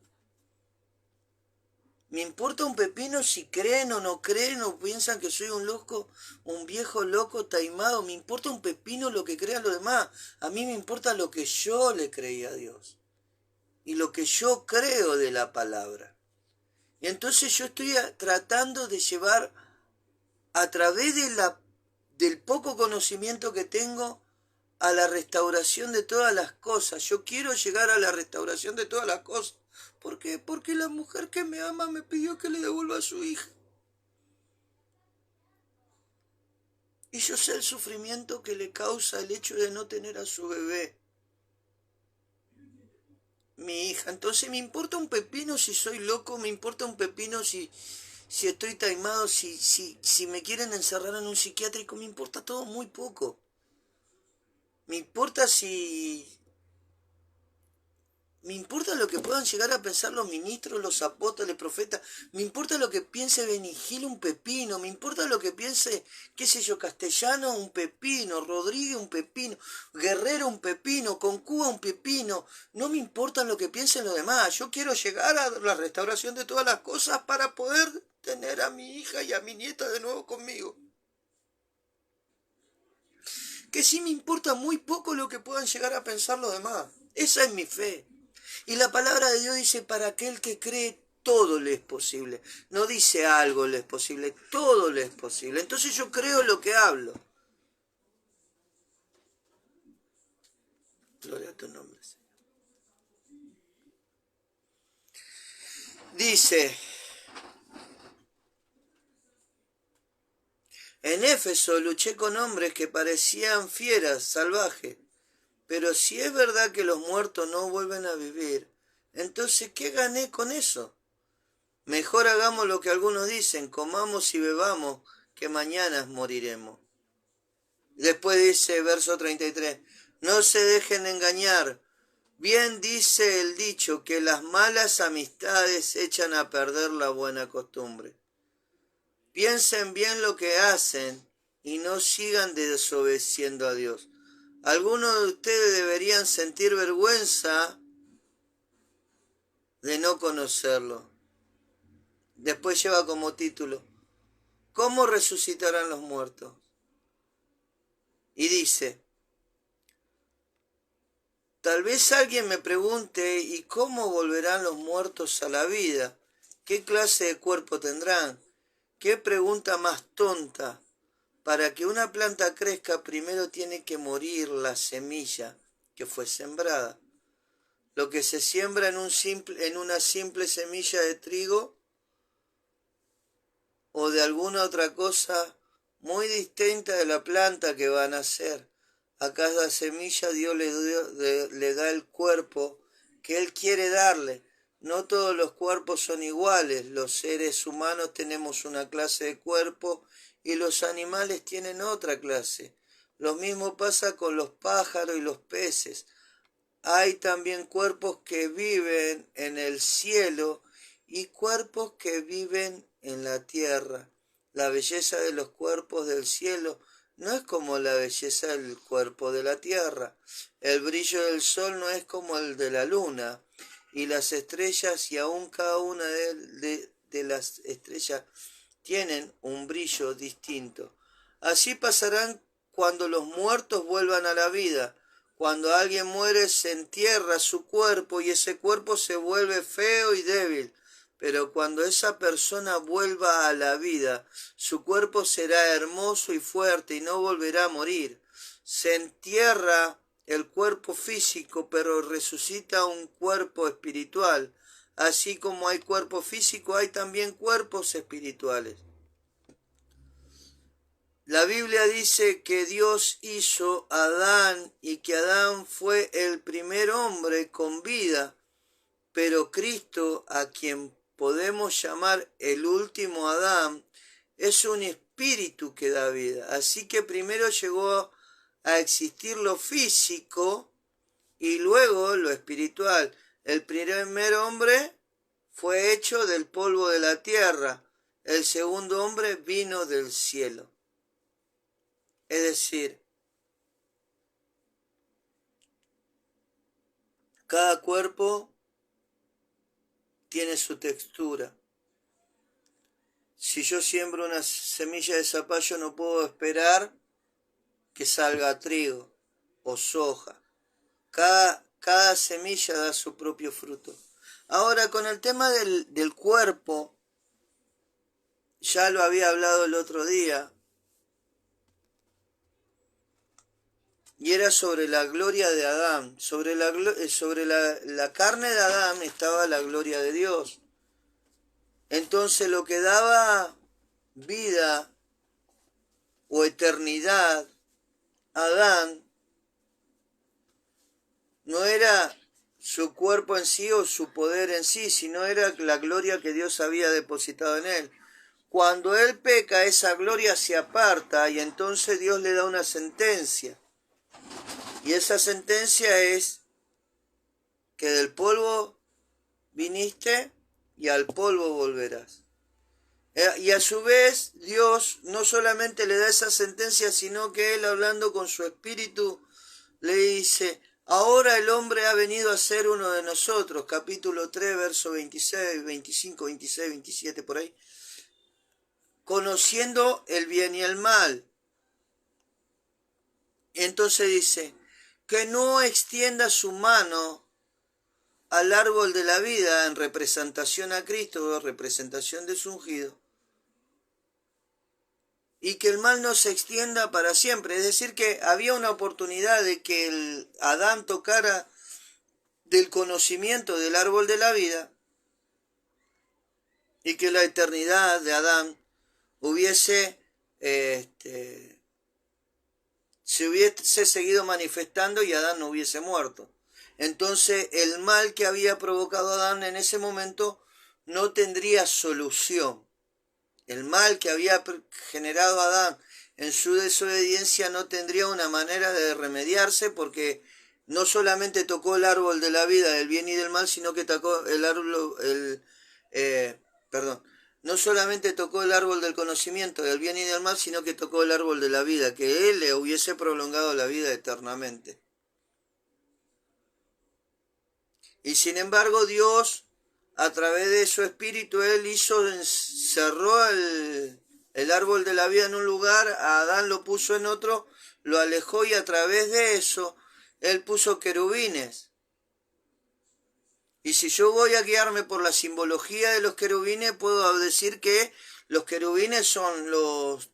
Me importa un pepino si creen o no creen o piensan que soy un loco, un viejo loco taimado. Me importa un pepino lo que crean los demás. A mí me importa lo que yo le creí a Dios y lo que yo creo de la palabra. Y entonces yo estoy tratando de llevar a través del poco conocimiento que tengo a la restauración de todas las cosas. Yo quiero llegar a la restauración de todas las cosas. ¿Por qué? Porque la mujer que me ama me pidió que le devuelva a su hija. Y yo sé el sufrimiento que le causa el hecho de no tener a su bebé, mi hija. Entonces me importa un pepino si soy loco, me importa un pepino si estoy taimado, si me quieren encerrar en un psiquiátrico, me importa todo muy poco. Me importa Me importa lo que puedan llegar a pensar los ministros, los apóstoles, profetas. Me importa lo que piense Benigil, un pepino. Me importa lo que piense, qué sé yo, Castellano, un pepino. Rodríguez, un pepino. Guerrero, un pepino. Concúa, un pepino. No me importa lo que piensen los demás. Yo quiero llegar a la restauración de todas las cosas para poder tener a mi hija y a mi nieta de nuevo conmigo. Que sí me importa muy poco lo que puedan llegar a pensar los demás. Esa es mi fe. Y la palabra de Dios dice, para aquel que cree, todo le es posible. No dice algo le es posible, todo le es posible. Entonces yo creo lo que hablo. Gloria a tu nombre, Señor. Dice, en Éfeso luché con hombres que parecían fieras, salvajes. Pero si es verdad que los muertos no vuelven a vivir, entonces ¿qué gané con eso? Mejor hagamos lo que algunos dicen, comamos y bebamos, que mañana moriremos. Después dice, verso 33, no se dejen engañar. Bien dice el dicho que las malas amistades echan a perder la buena costumbre. Piensen bien lo que hacen y no sigan desobedeciendo a Dios. Algunos de ustedes deberían sentir vergüenza de no conocerlo. Después lleva como título, ¿cómo resucitarán los muertos? Y dice, tal vez alguien me pregunte, ¿y cómo volverán los muertos a la vida? ¿Qué clase de cuerpo tendrán? ¿Qué pregunta más tonta? Para que una planta crezca, primero tiene que morir la semilla que fue sembrada. Lo que se siembra en una simple semilla de trigo o de alguna otra cosa muy distinta de la planta que va a nacer. A cada semilla Dios le da el cuerpo que Él quiere darle. No todos los cuerpos son iguales. Los seres humanos tenemos una clase de cuerpo y los animales tienen otra clase. Lo mismo pasa con los pájaros y los peces. Hay también cuerpos que viven en el cielo y cuerpos que viven en la tierra. La belleza de los cuerpos del cielo no es como la belleza del cuerpo de la tierra. El brillo del sol no es como el de la luna. Y las estrellas y aún cada una de las estrellas tienen un brillo distinto. Así pasarán cuando los muertos vuelvan a la vida. Cuando alguien muere se entierra su cuerpo y ese cuerpo se vuelve feo y débil. Pero cuando esa persona vuelva a la vida, su cuerpo será hermoso y fuerte y no volverá a morir. Se entierra el cuerpo físico, pero resucita un cuerpo espiritual. Así como hay cuerpo físico, hay también cuerpos espirituales. La Biblia dice que Dios hizo a Adán y que Adán fue el primer hombre con vida, pero Cristo, a quien podemos llamar el último Adán, es un espíritu que da vida. Así que primero llegó a existir lo físico y luego lo espiritual. El primer hombre fue hecho del polvo de la tierra, el segundo hombre vino del cielo. Es decir, cada cuerpo tiene su textura. Si yo siembro una semilla de zapallo, no puedo esperar que salga trigo o soja. Cada semilla da su propio fruto. Ahora, con el tema del cuerpo, ya lo había hablado el otro día, y era sobre la gloria de Adán. Sobre la carne de Adán estaba la gloria de Dios. Entonces lo que daba vida o eternidad a Adán no era su cuerpo en sí o su poder en sí, sino era la gloria que Dios había depositado en él. Cuando él peca, esa gloria se aparta y entonces Dios le da una sentencia. Y esa sentencia es que del polvo viniste y al polvo volverás. Y a su vez Dios no solamente le da esa sentencia, sino que Él, hablando con su espíritu, le dice: ahora el hombre ha venido a ser uno de nosotros. Capítulo 3, verso 26, 25, 26, 27, por ahí. Conociendo el bien y el mal. Entonces dice: que no extienda su mano al árbol de la vida en representación a Cristo, o representación de su ungido, y que el mal no se extienda para siempre. Es decir, que había una oportunidad de que el Adán tocara del conocimiento del árbol de la vida y que la eternidad de Adán se hubiese seguido manifestando y Adán no hubiese muerto. Entonces el mal que había provocado Adán en ese momento no tendría solución. El mal que había generado Adán en su desobediencia no tendría una manera de remediarse, porque no solamente tocó el árbol de la vida, del bien y del mal, sino que tocó no solamente tocó el árbol del conocimiento del bien y del mal, sino que tocó el árbol de la vida, que él le hubiese prolongado la vida eternamente. Y sin embargo Dios, a través de su espíritu, Él cerró el árbol de la vida en un lugar, a Adán lo puso en otro, lo alejó, y a través de eso Él puso querubines. Y si yo voy a guiarme por la simbología de los querubines, puedo decir que los querubines son los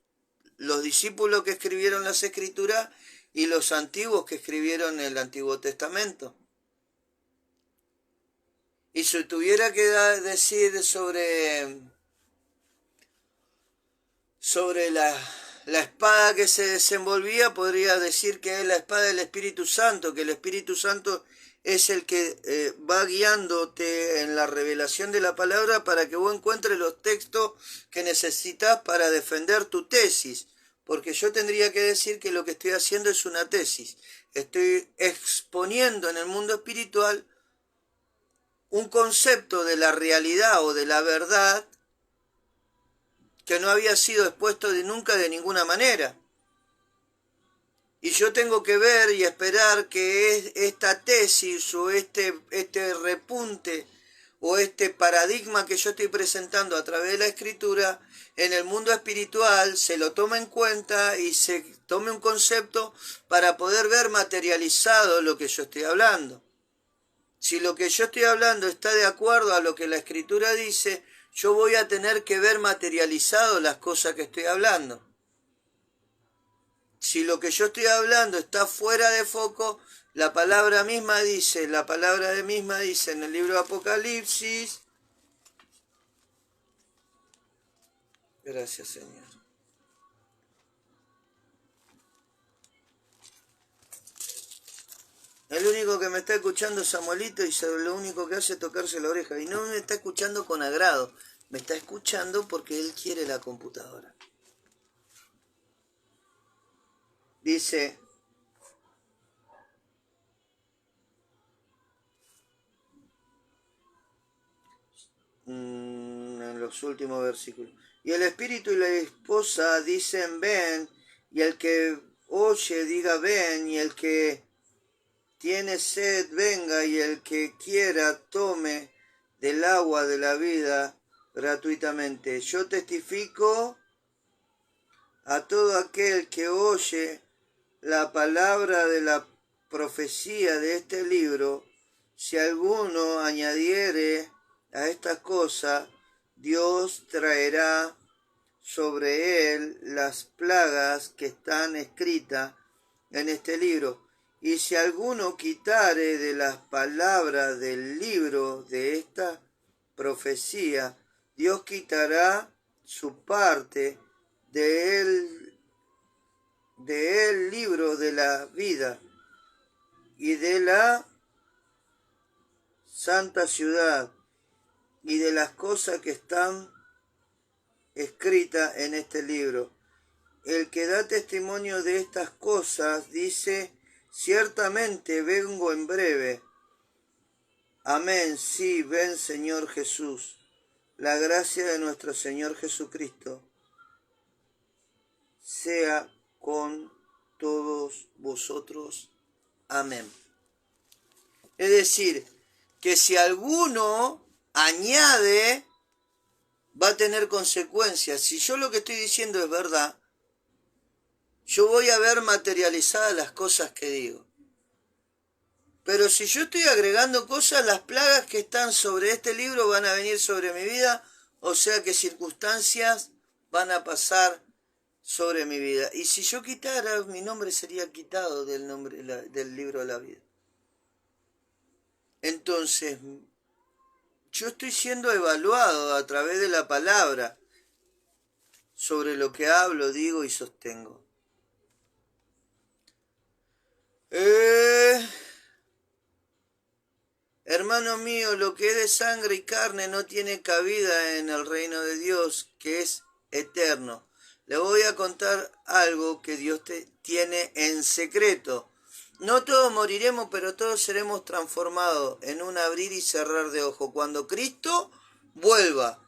discípulos que escribieron las Escrituras y los antiguos que escribieron el Antiguo Testamento. Y si tuviera que decir sobre la espada que se desenvolvía, podría decir que es la espada del Espíritu Santo, que el Espíritu Santo es el que va guiándote en la revelación de la palabra para que vos encuentres los textos que necesitas para defender tu tesis. Porque yo tendría que decir que lo que estoy haciendo es una tesis. Estoy exponiendo en el mundo espiritual un concepto de la realidad o de la verdad que no había sido expuesto nunca de ninguna manera. Y yo tengo que ver y esperar que esta tesis o este repunte o este paradigma que yo estoy presentando a través de la escritura, en el mundo espiritual se lo tome en cuenta y se tome un concepto para poder ver materializado lo que yo estoy hablando. Si lo que yo estoy hablando está de acuerdo a lo que la escritura dice, yo voy a tener que ver materializado las cosas que estoy hablando. Si lo que yo estoy hablando está fuera de foco, la palabra misma dice en el libro de Apocalipsis. Gracias, Señor. El único que me está escuchando es Samuelito y lo único que hace es tocarse la oreja. Y no me está escuchando con agrado, me está escuchando porque él quiere la computadora. Dice, en los últimos versículos, y el espíritu y la esposa dicen ven, y el que oye diga ven, y el que tiene sed venga, y el que quiera tome del agua de la vida gratuitamente. Yo testifico a todo aquel que oye la palabra de la profecía de este libro, si alguno añadiere a estas cosas, Dios traerá sobre él las plagas que están escritas en este libro. Y si alguno quitare de las palabras del libro de esta profecía, Dios quitará su parte del libro de la vida y de la santa ciudad y de las cosas que están escritas en este libro. El que da testimonio de estas cosas dice, ciertamente vengo en breve. Amén, sí, ven Señor Jesús. La gracia de nuestro Señor Jesucristo sea con todos vosotros. Amén. Es decir, que si alguno añade, va a tener consecuencias. Si yo lo que estoy diciendo es verdad, yo voy a ver materializadas las cosas que digo. Pero si yo estoy agregando cosas, las plagas que están sobre este libro van a venir sobre mi vida, o sea que circunstancias van a pasar sobre mi vida. Y si yo quitara, mi nombre sería quitado del libro de la vida. Entonces, yo estoy siendo evaluado a través de la palabra sobre lo que hablo, digo y sostengo. Hermano mío, lo que es de sangre y carne no tiene cabida en el reino de Dios, que es eterno. Le voy a contar algo que Dios tiene en secreto. No todos moriremos, pero todos seremos transformados en un abrir y cerrar de ojos. Cuando Cristo vuelva,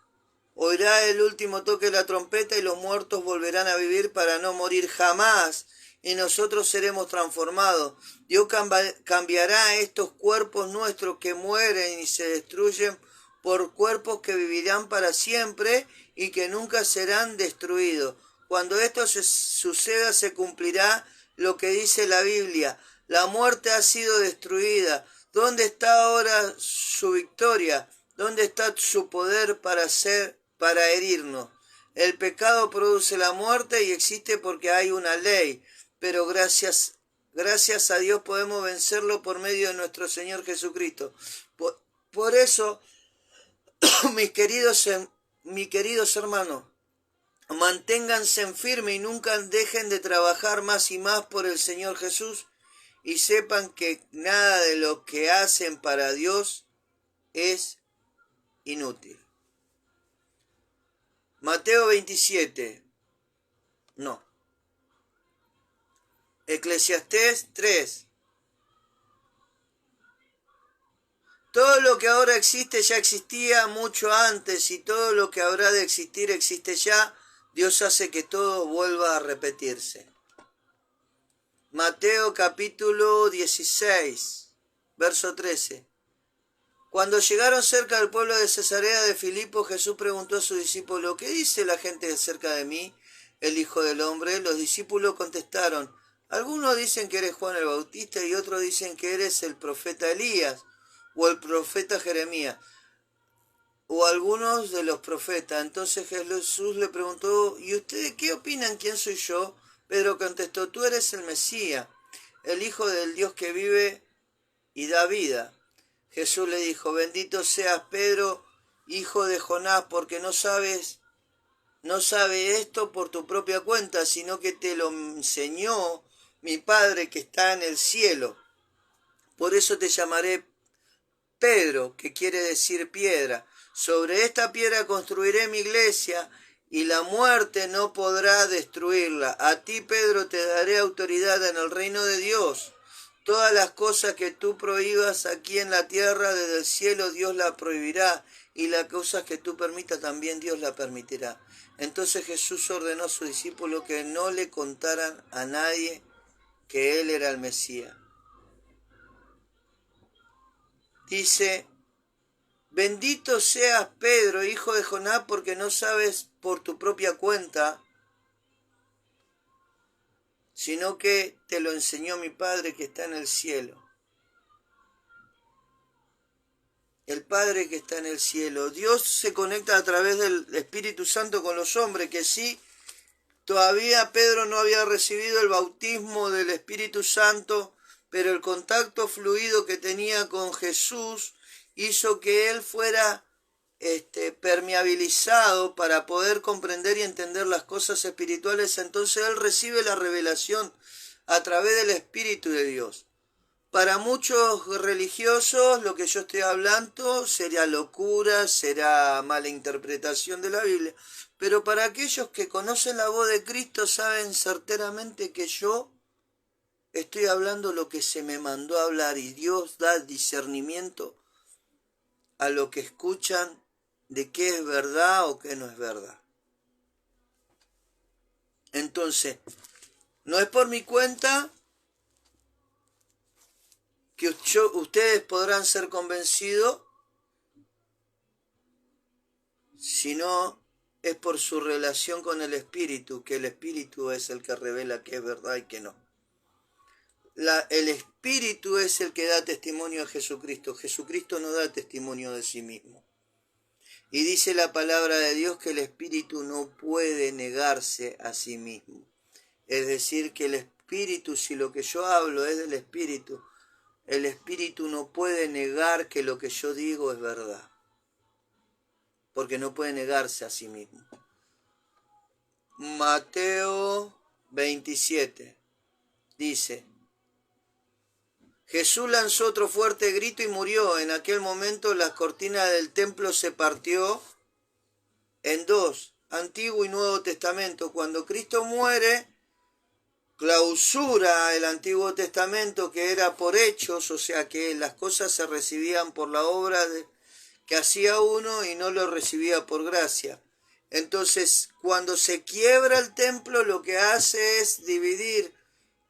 oirá el último toque de la trompeta y los muertos volverán a vivir para no morir jamás. Y nosotros seremos transformados. Dios cambiará estos cuerpos nuestros que mueren y se destruyen por cuerpos que vivirán para siempre y que nunca serán destruidos. Cuando esto suceda, se cumplirá lo que dice la Biblia. La muerte ha sido destruida. ¿Dónde está ahora su victoria? ¿Dónde está su poder para herirnos? El pecado produce la muerte y existe porque hay una ley. Pero gracias a Dios podemos vencerlo por medio de nuestro Señor Jesucristo. Por eso, mis queridos hermanos, manténganse en firme y nunca dejen de trabajar más y más por el Señor Jesús y sepan que nada de lo que hacen para Dios es inútil. Mateo 27. No. Eclesiastés 3. Todo lo que ahora existe ya existía mucho antes y todo lo que habrá de existir existe ya. Dios hace que todo vuelva a repetirse. Mateo capítulo 16, verso 13. Cuando llegaron cerca del pueblo de Cesarea de Filipo, Jesús preguntó a sus discípulos: ¿qué dice la gente acerca de mí, el Hijo del Hombre? Los discípulos contestaron: algunos dicen que eres Juan el Bautista y otros dicen que eres el profeta Elías o el profeta Jeremías o algunos de los profetas. Entonces Jesús le preguntó: ¿y ustedes qué opinan? ¿Quién soy yo? Pedro contestó: tú eres el Mesías, el Hijo del Dios que vive y da vida. Jesús le dijo: bendito seas, Pedro, hijo de Jonás, porque no sabe esto por tu propia cuenta, sino que te lo enseñó mi Padre que está en el cielo. Por eso te llamaré Pedro, que quiere decir piedra. Sobre esta piedra construiré mi iglesia, y la muerte no podrá destruirla. A ti, Pedro, te daré autoridad en el reino de Dios. Todas las cosas que tú prohíbas aquí en la tierra, desde el cielo Dios la prohibirá, y las cosas que tú permitas también Dios la permitirá. Entonces Jesús ordenó a sus discípulos que no le contaran a nadie que él era el Mesías. Dice: bendito seas, Pedro, hijo de Jonás, porque no sabes por tu propia cuenta, sino que te lo enseñó mi Padre que está en el cielo. El Padre que está en el cielo. Dios se conecta a través del Espíritu Santo con los hombres, que sí, todavía Pedro no había recibido el bautismo del Espíritu Santo, pero el contacto fluido que tenía con Jesús hizo que él fuera permeabilizado para poder comprender y entender las cosas espirituales. Entonces él recibe la revelación a través del Espíritu de Dios. Para muchos religiosos lo que yo estoy hablando será locura, será mala interpretación de la Biblia, pero para aquellos que conocen la voz de Cristo saben certeramente que yo estoy hablando lo que se me mandó a hablar, y Dios da discernimiento a lo que escuchan de qué es verdad o qué no es verdad. Entonces, no es por mi cuenta que ustedes podrán ser convencidos, sino es por su relación con el Espíritu, que el Espíritu es el que revela qué es verdad y qué no. El Espíritu es el que da testimonio a Jesucristo. Jesucristo no da testimonio de sí mismo. Y dice la palabra de Dios que el Espíritu no puede negarse a sí mismo. Es decir, que el Espíritu, si lo que yo hablo es del Espíritu, el Espíritu no puede negar que lo que yo digo es verdad, porque no puede negarse a sí mismo. Mateo 27 dice: Jesús lanzó otro fuerte grito y murió. En aquel momento la cortina del templo se partió en dos, Antiguo y Nuevo Testamento. Cuando Cristo muere, clausura el Antiguo Testamento, que era por hechos, o sea que las cosas se recibían por la obra que hacía uno y no lo recibía por gracia. Entonces, cuando se quiebra el templo, lo que hace es dividir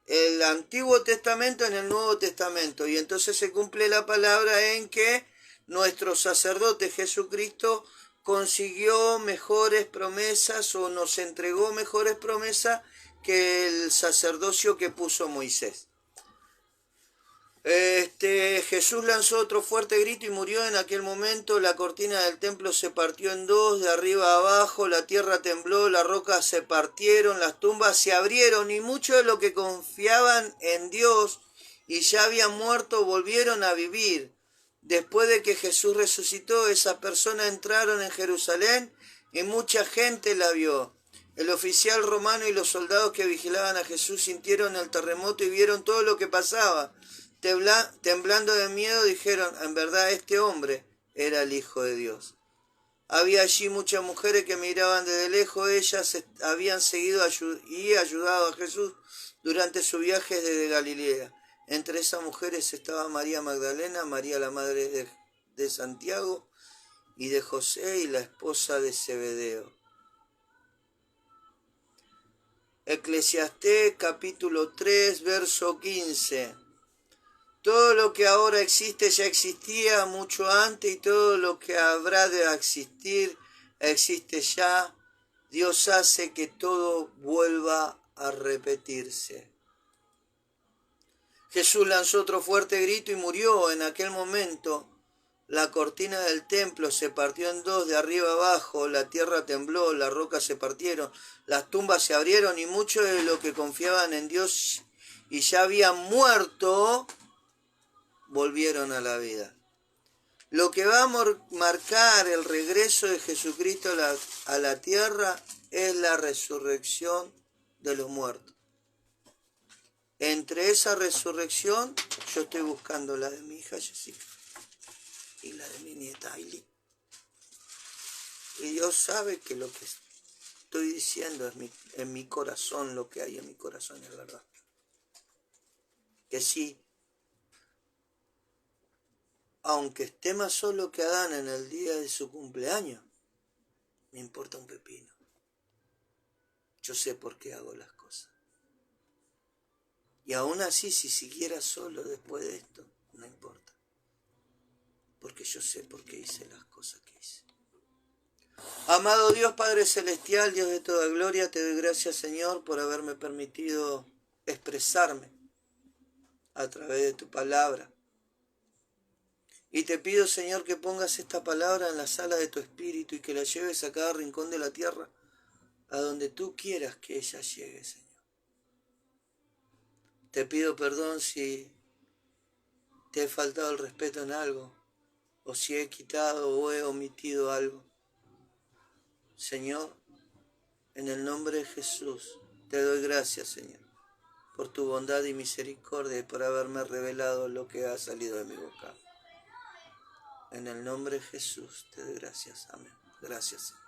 el Antiguo Testamento en el Nuevo Testamento, y entonces se cumple la palabra en que nuestro sacerdote Jesucristo consiguió mejores promesas, o nos entregó mejores promesas que el sacerdocio que puso Moisés. Jesús lanzó otro fuerte grito y murió. En aquel momento la cortina del templo se partió en dos, de arriba a abajo, la tierra tembló, las rocas se partieron, las tumbas se abrieron, y muchos de los que confiaban en Dios y ya habían muerto volvieron a vivir. Después de que Jesús resucitó, esas personas entraron en Jerusalén y mucha gente la vio. El oficial romano y los soldados que vigilaban a Jesús sintieron el terremoto y vieron todo lo que pasaba. Temblando de miedo, dijeron: en verdad este hombre era el Hijo de Dios. Había allí muchas mujeres que miraban desde lejos. Ellas habían seguido y ayudado a Jesús durante su viaje desde Galilea. Entre esas mujeres estaba María Magdalena, María la madre de Santiago y de José, y la esposa de Zebedeo. Eclesiastés capítulo 3, verso 15. Todo lo que ahora existe ya existía mucho antes y todo lo que habrá de existir existe ya. Dios hace que todo vuelva a repetirse. Jesús lanzó otro fuerte grito y murió. En aquel momento la cortina del templo se partió en dos de arriba abajo, la tierra tembló, las rocas se partieron, las tumbas se abrieron y muchos de los que confiaban en Dios y ya habían muerto, volvieron a la vida. Lo que va a marcar el regreso de Jesucristo a la tierra es la resurrección de los muertos. Entre esa resurrección, yo estoy buscando la de mi hija Jessica y la de mi nieta Aileen. Y Dios sabe que lo que estoy diciendo es en mi corazón, lo que hay en mi corazón es verdad. Que sí, aunque esté más solo que Adán en el día de su cumpleaños, me importa un pepino. Yo sé por qué hago las cosas. Y aún así, si siguiera solo después de esto, no importa. Porque yo sé por qué hice las cosas que hice. Amado Dios Padre Celestial, Dios de toda gloria, te doy gracias, Señor, por haberme permitido expresarme a través de tu palabra. Y te pido, Señor, que pongas esta palabra en la sala de tu espíritu y que la lleves a cada rincón de la tierra, a donde tú quieras que ella llegue, Señor. Te pido perdón si te he faltado el respeto en algo, o si he quitado o he omitido algo. Señor, en el nombre de Jesús, te doy gracias, Señor, por tu bondad y misericordia y por haberme revelado lo que ha salido de mi boca. En el nombre de Jesús, te doy gracias. Amén. Gracias, Señor.